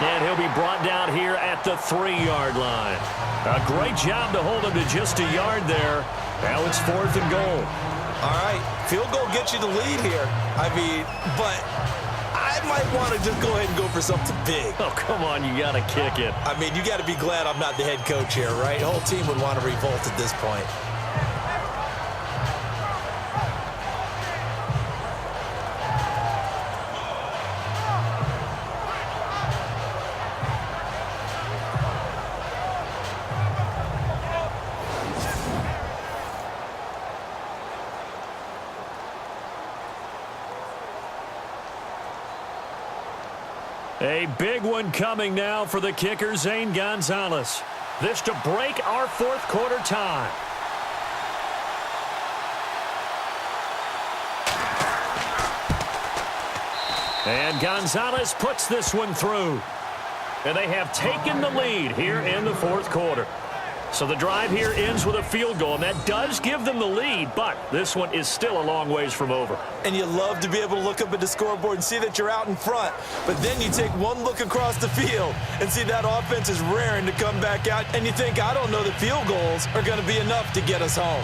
And he'll be brought down here at the 3-yard line. A great job to hold him to just a yard there. Now it's 4th and goal. All right. Field goal gets you the lead here. I mean, but I might want to just go ahead and go for something big. Oh, come on. You got to kick it. I mean, you got to be glad I'm not the head coach here, right? The whole team would want to revolt at this point. A big one coming now for the kicker, Zane Gonzalez. This to break our 4th quarter tie. And Gonzalez puts this one through. And they have taken the lead here in the 4th quarter. So the drive here ends with a field goal, and that does give them the lead, but this one is still a long ways from over. And you love to be able to look up at the scoreboard and see that you're out in front, but then you take one look across the field and see that offense is raring to come back out, and you think, I don't know that field goals are going to be enough to get us home.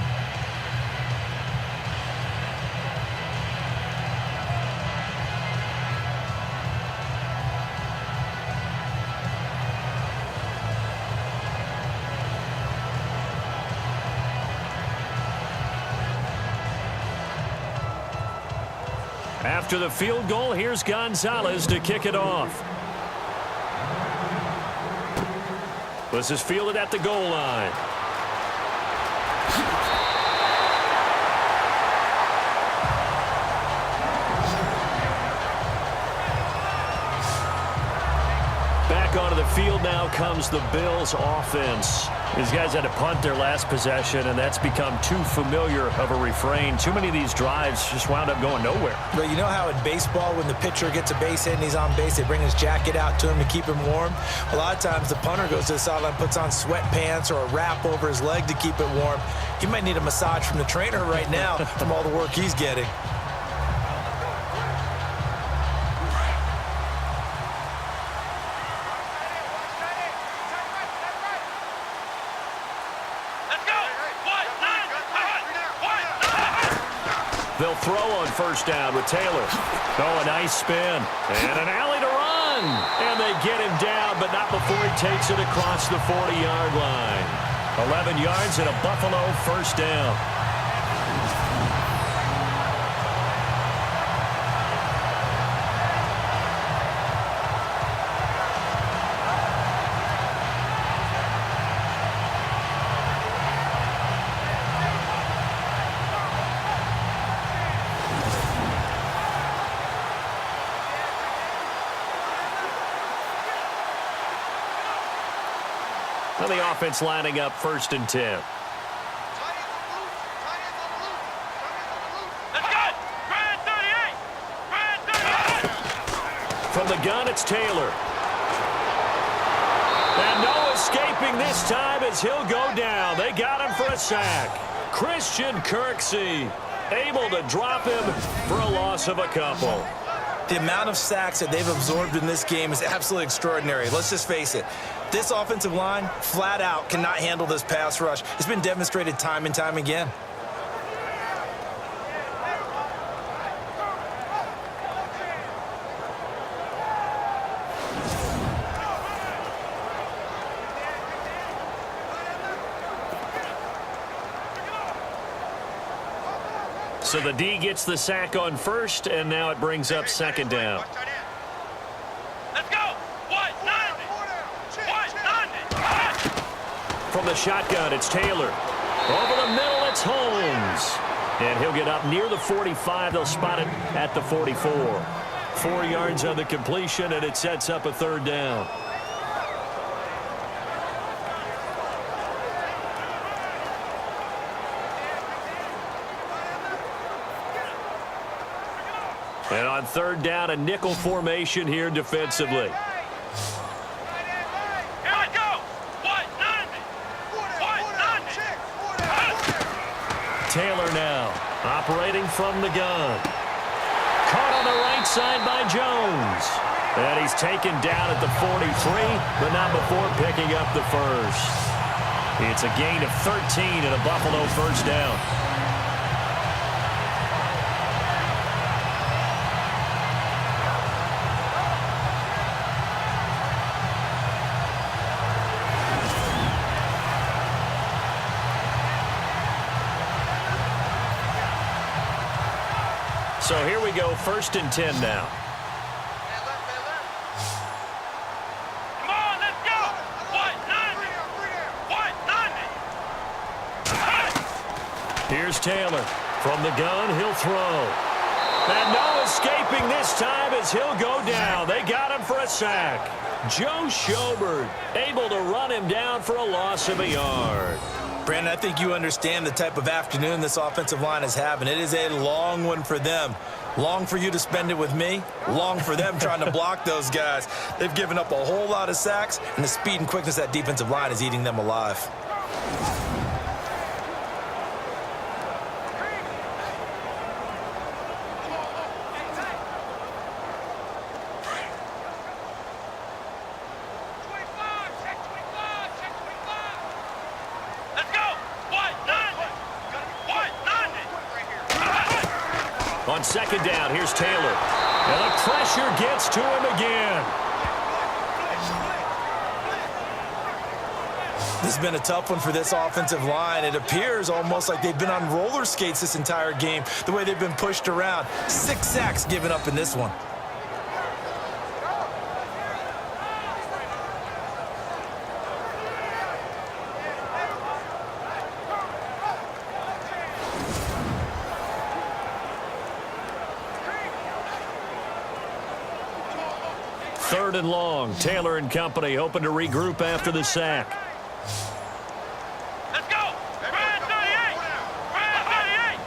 After the field goal, here's Gonzalez to kick it off. This is fielded at the goal line. Back onto the field now comes the Bills offense. These guys had to punt their last possession, and that's become too familiar of a refrain. Too many of these drives just wound up going nowhere. But you know how in baseball, when the pitcher gets a base hit and he's on base, they bring his jacket out to him to keep him warm? A lot of times the punter goes to the sideline, puts on sweatpants or a wrap over his leg to keep it warm. He might need a massage from the trainer right now from all the work he's getting. They'll throw on first down with Taylor. Oh, a nice spin. And an alley to run. And they get him down, but not before he takes it across the 40-yard line. 11 yards and a Buffalo first down. The offense lining up 1st and 10. From the gun, it's Taylor. And no escaping this time as he'll go down. They got him for a sack. Christian Kirksey able to drop him for a loss of a couple. The amount of sacks that they've absorbed in this game is absolutely extraordinary. Let's just face it. This offensive line, flat out, cannot handle this pass rush. It's been demonstrated time and time again. So the D gets the sack on first, and now it brings up 2nd down. Let's go! From the shotgun, it's Taylor. Over the middle, it's Holmes. And he'll get up near the 45. They'll spot it at the 44. 4 yards on the completion, and it sets up a 3rd down. And on 3rd down, a nickel formation here defensively. Taylor now operating from the gun. Caught on the right side by Jones. And he's taken down at the 43, but not before picking up the first. It's a gain of 13 and a Buffalo first down. So here we go, 1st and 10 now. Come on, let's go! Here's Taylor. From the gun, he'll throw. And no escaping this time as he'll go down. They got him for a sack. Joe Schobert able to run him down for a loss of a yard. Brandon, I think you understand the type of afternoon this offensive line is having. It is a long one for them. Long for you to spend it with me. Long for them trying to block those guys. They've given up a whole lot of sacks, and the speed and quickness of that defensive line is eating them alive. On 2nd down, here's Taylor. And the pressure gets to him again. This has been a tough one for this offensive line. It appears almost like they've been on roller skates this entire game, the way they've been pushed around. 6 sacks given up in this one. Third and long. Taylor and company hoping to regroup after the sack. Let's go! Brand 38! Brand 38!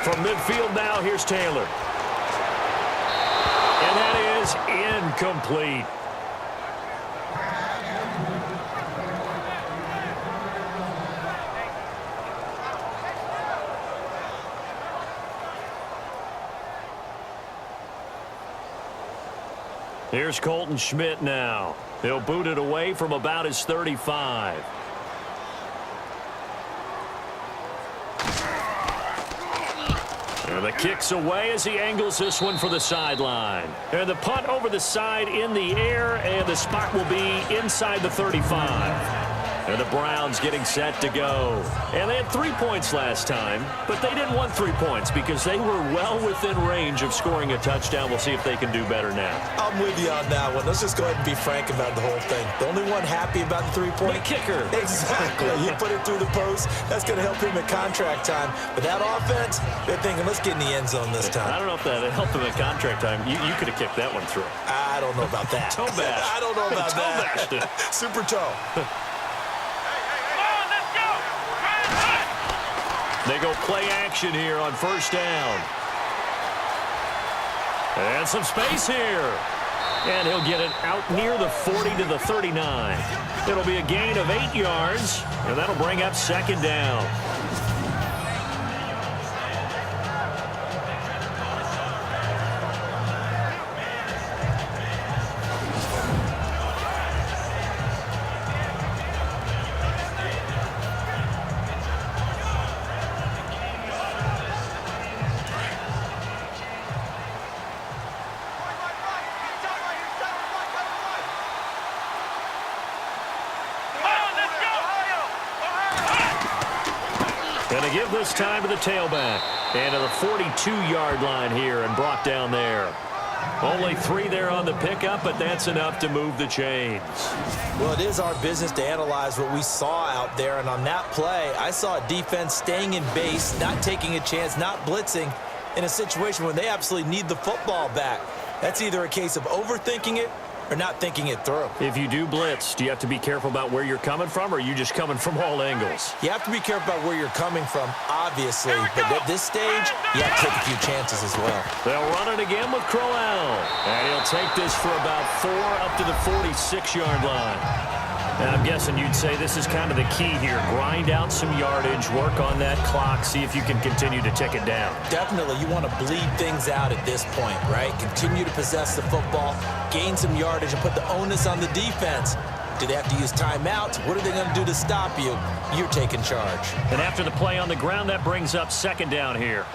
From midfield now, here's Taylor. And that is incomplete. Here's Colton Schmidt now. He'll boot it away from about his 35. And the kick's away as he angles this one for the sideline. And the punt over the side in the air, and the spot will be inside the 35. And the Browns getting set to go. And they had 3 points last time, but they didn't want 3 points because they were well within range of scoring a touchdown. We'll see if they can do better now. I'm with you on that one. Let's just go ahead and be frank about the whole thing. The only one happy about the 3-point. The kicker. Exactly. You put it through the post. That's going to help him at contract time. But that offense, they're thinking, let's get in the end zone this time. I don't know if that helped him at contract time. You could have kicked that one through. I don't know about that. Toe bash. I don't know about that. Toe bashed. Super toe. They go play action here on first down. And some space here. And he'll get it out near the 40 to the 39. It'll be a gain of 8 yards, and that'll bring up second down. And to give this time to the tailback. And to the 42-yard line here and brought down there. Only 3 there on the pickup, but that's enough to move the chains. Well, it is our business to analyze what we saw out there. And on that play, I saw a defense staying in base, not taking a chance, not blitzing in a situation where they absolutely need the football back. That's either a case of overthinking it or not thinking it through. If you do blitz, do you have to be careful about where you're coming from, or are you just coming from all angles? You have to be careful about where you're coming from, obviously. But at this stage, you have to take a few chances as well. They'll run it again with Crowell. And he'll take this for about 4 up to the 46-yard line. And I'm guessing you'd say this is kind of the key here. Grind out some yardage, work on that clock, see if you can continue to tick it down. Definitely, you want to bleed things out at this point, right? Continue to possess the football, gain some yardage, and put the onus on the defense. Do they have to use timeouts? What are they going to do to stop you? You're taking charge. And after the play on the ground, that brings up second down here.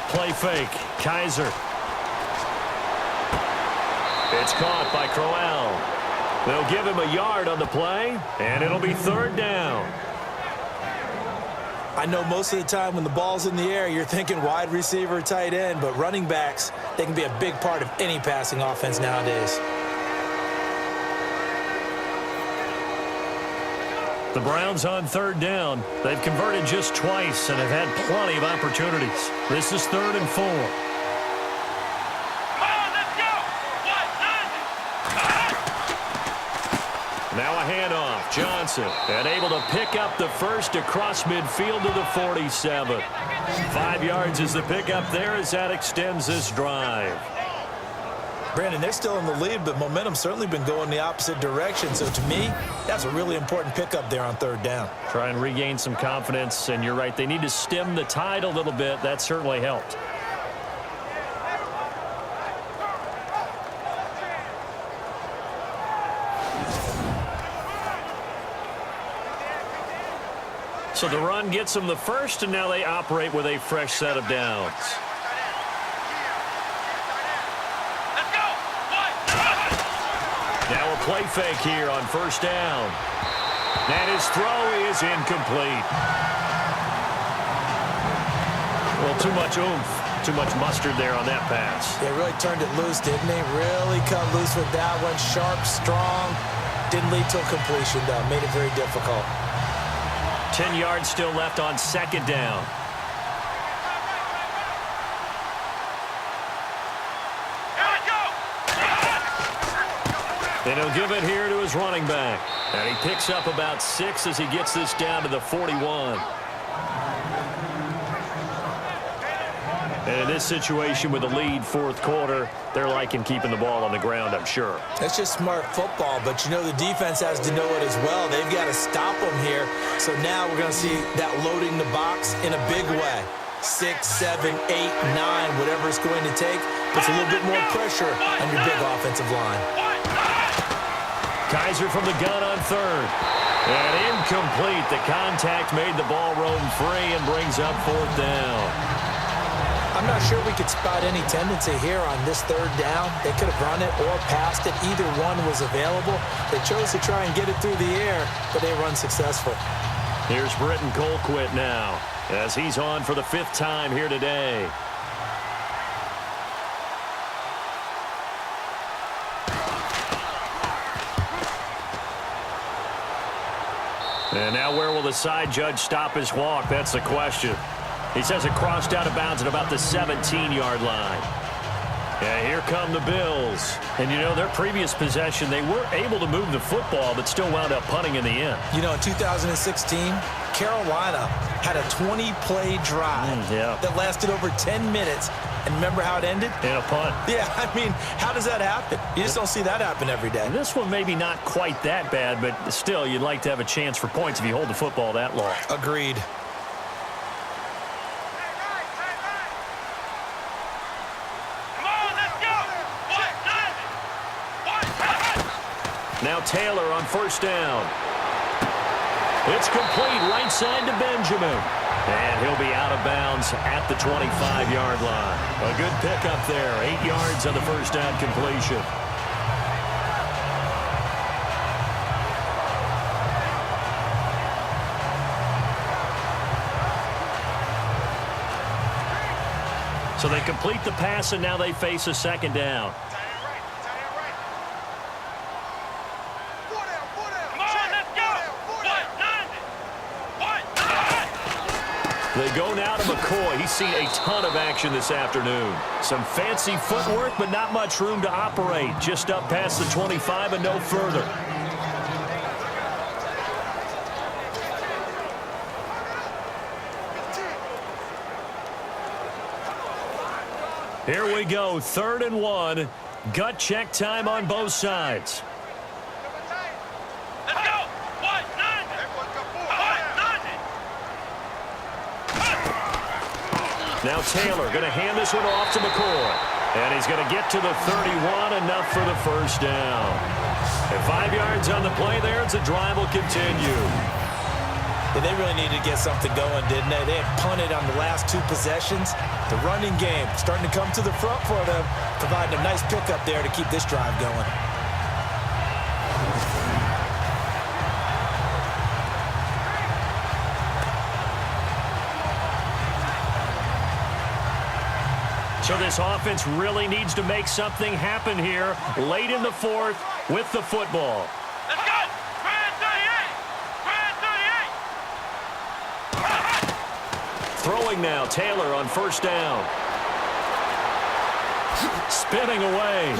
Play fake. Kaiser. It's caught by Crowell. They'll give him a yard on the play, and it'll be third down. I know most of the time when the ball's in the air, you're thinking wide receiver, tight end, but running backs, they can be a big part of any passing offense nowadays. The Browns on third down. They've converted just twice and have had plenty of opportunities. This is 3rd and 4. Now a handoff. Johnson, and able to pick up the first across midfield to the 47. 5 yards is the pickup there as that extends this drive. Brandon, they're still in the lead, but momentum's certainly been going the opposite direction. So to me, that's a really important pickup there on third down. Try and regain some confidence, and you're right. They need to stem the tide a little bit. That certainly helped. So the run gets them the first, and now they operate with a fresh set of downs. Now a play fake here on first down. And his throw is incomplete. Well, too much oomph, too much mustard there on that pass. They really turned it loose, didn't they? Really cut loose with that one. Sharp, strong. Didn't lead to a completion, though. Made it very difficult. 10 yards still left on second down. And he'll give it here to his running back. And he picks up about 6 as he gets this down to the 41. And in this situation with a lead fourth quarter, they're liking keeping the ball on the ground, I'm sure. That's just smart football, but you know the defense has to know it as well. They've got to stop them here. So now we're going to see that loading the box in a big way. 6, 7, 8, 9, whatever it's going to take. Puts a little bit more pressure on your big offensive line. Kaiser from the gun on third. And incomplete. The contact made the ball roam free and brings up fourth down. I'm not sure we could spot any tendency here on this third down. They could have run it or passed it. Either one was available. They chose to try and get it through the air, but they run successful. Here's Britton Colquitt now as he's on for the 5th time here today. And now where will the side judge stop his walk? That's the question. He says it crossed out of bounds at about the 17-yard line. Yeah, here come the Bills. And, you know, their previous possession, they were able to move the football, but still wound up punting in the end. You know, in 2016, Carolina had a 20-play drive that lasted over 10 minutes. And remember how it ended? In a punt. Yeah, I mean, how does that happen? You just don't see that happen every day. And this one maybe not quite that bad, but still, you'd like to have a chance for points if you hold the football that long. Agreed. Now Taylor on first down. It's complete right side to Benjamin. And he'll be out of bounds at the 25-yard line. A good pickup there. 8 yards on the first down completion. So they complete the pass, and now they face a second down. They go now to McCoy. He's seen a ton of action this afternoon. Some fancy footwork, but not much room to operate. Just up past the 25 and no further. Here we go, 3rd and 1. Gut check time on both sides. Now Taylor going to hand this one off to McCoy. And he's going to get to the 31, enough for the first down. And 5 yards on the play there as the drive will continue. Yeah, they really needed to get something going, didn't they? They had punted on the last 2 possessions. The running game starting to come to the front for them, providing a nice pickup there to keep this drive going. So this offense really needs to make something happen here late in the 4th with the football. Let's go! Grand 38! Throwing now, Taylor on first down. Spinning away.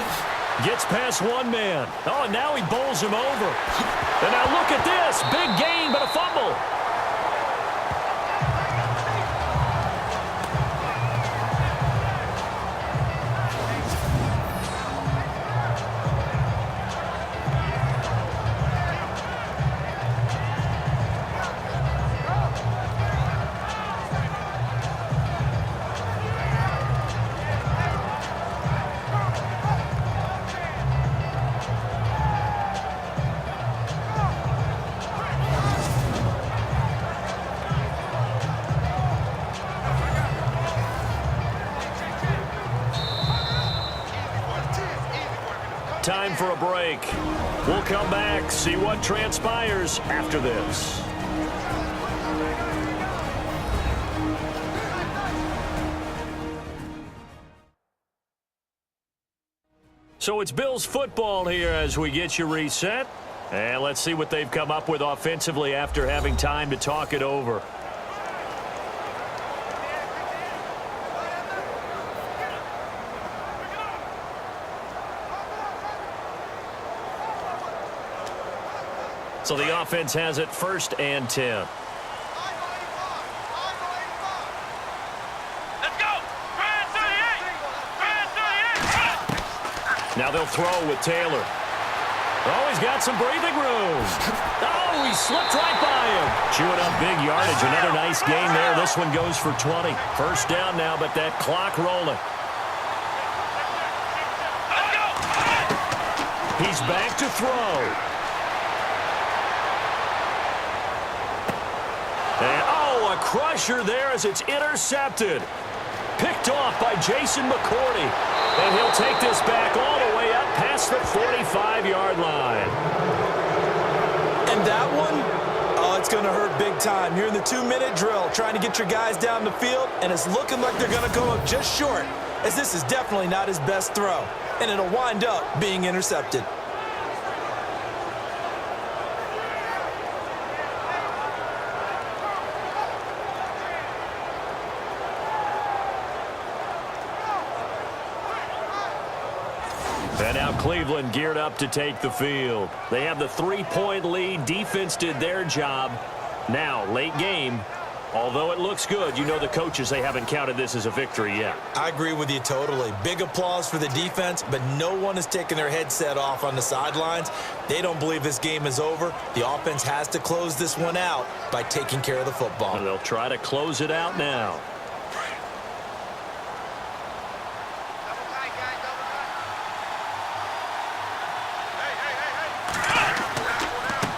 Gets past one man. Oh, and now he bowls him over. And now look at this. Big gain, but a fumble. Time for a break. We'll come back, see what transpires after this. So it's Bills football here as we get you reset. And let's see what they've come up with offensively after having time to talk it over. So the offense has it 1st and 10. Let's go! Grand 38! Grand 38! Now they'll throw with Taylor. Oh, he's got some breathing room. Oh, he slipped right by him. Chewing up big yardage. Another nice gain there. This one goes for 20. 1st down now, but that clock rolling. Let's go! He's back to throw. And, oh, a crusher there as it's intercepted. Picked off by Jason McCourty. And he'll take this back all the way up past the 45-yard line. And that one, oh, it's going to hurt big time. You're in the 2-minute drill trying to get your guys down the field, and it's looking like they're going to come up just short, as this is definitely not his best throw. And it'll wind up being intercepted. And now Cleveland geared up to take the field. They have the 3-point lead. Defense did their job. Now, late game, although it looks good, you know the coaches, they haven't counted this as a victory yet. I agree with you totally. Big applause for the defense, but no one is taking their headset off on the sidelines. They don't believe this game is over. The offense has to close this one out by taking care of the football. And they'll try to close it out now.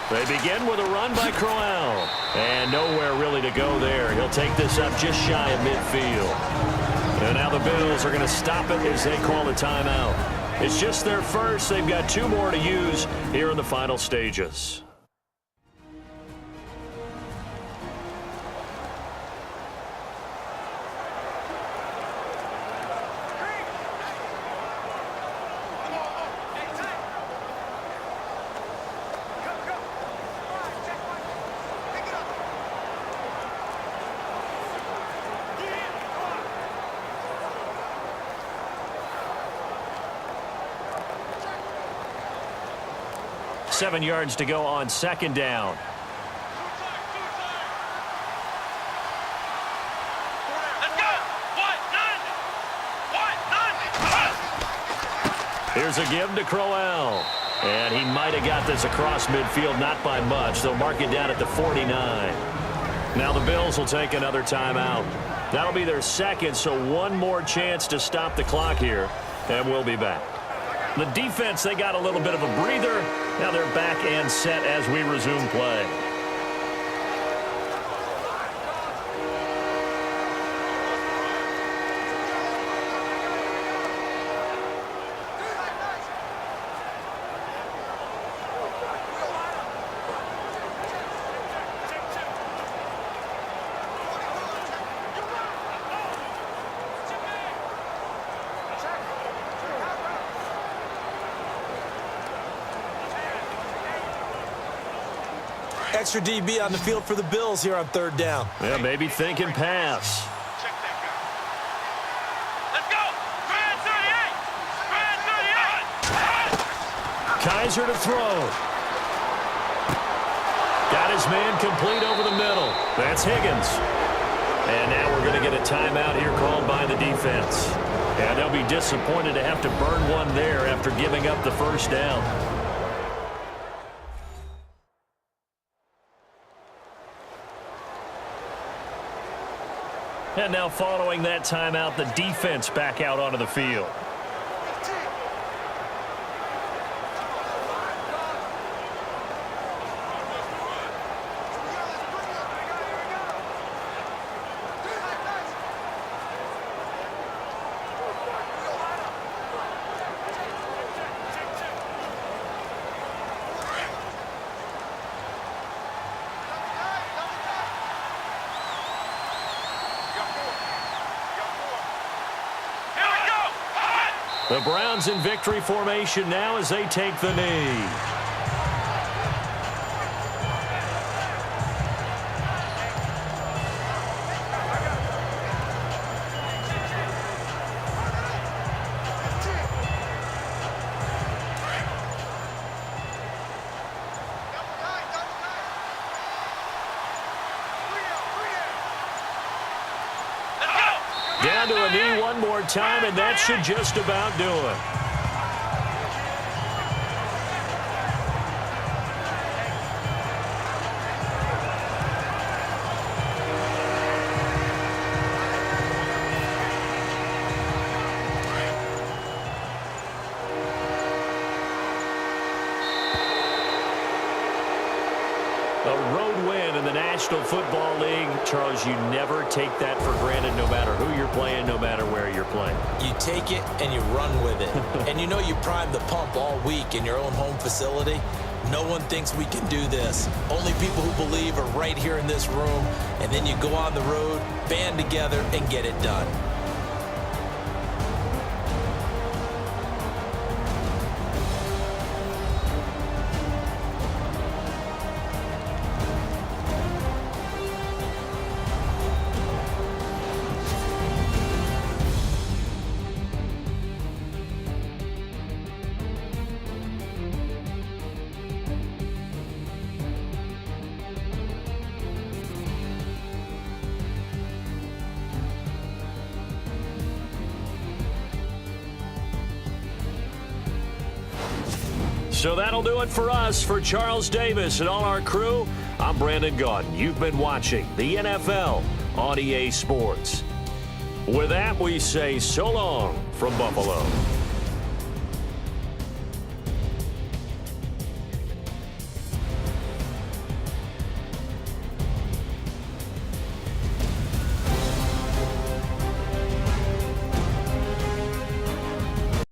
They begin with a run by Crowell. And nowhere really to go there. He'll take this up just shy of midfield. And now the Bills are going to stop it as they call a timeout. It's just their first. They've got 2 more to use here in the final stages. Seven yards to go on 2nd down. Let's go! Here's a give to Crowell. And he might have got this across midfield, not by much. They'll mark it down at the 49. Now the Bills will take another timeout. That'll be their 2nd, so 1 more chance to stop the clock here. And we'll be back. The defense, they got a little bit of a breather. Now they're back and set as we resume play. Extra DB on the field for the Bills here on 3rd down. Yeah, maybe thinking pass. Check that guy. Let's go! Grand 38! Grand 38! Kaiser to throw. Got his man complete over the middle. That's Higgins. And now we're going to get a timeout here called by the defense. And they'll be disappointed to have to burn one there after giving up the 1st down. And now following that timeout, the defense back out onto the field. The Browns in victory formation now as they take the knee. Down to a knee one more time, and that should just about do it. A road win in the National Football League. Charles, you never take that for granted no matter who you're playing, no matter where you're playing. You take it and you run with it. And you know you primed the pump all week in your own home facility. No one thinks we can do this. Only people who believe are right here in this room. And then you go on the road, band together, and get it done. So that'll do it for us. For Charles Davis and all our crew, I'm Brandon Gaudin. You've been watching the NFL on EA Sports. With that, we say so long from Buffalo.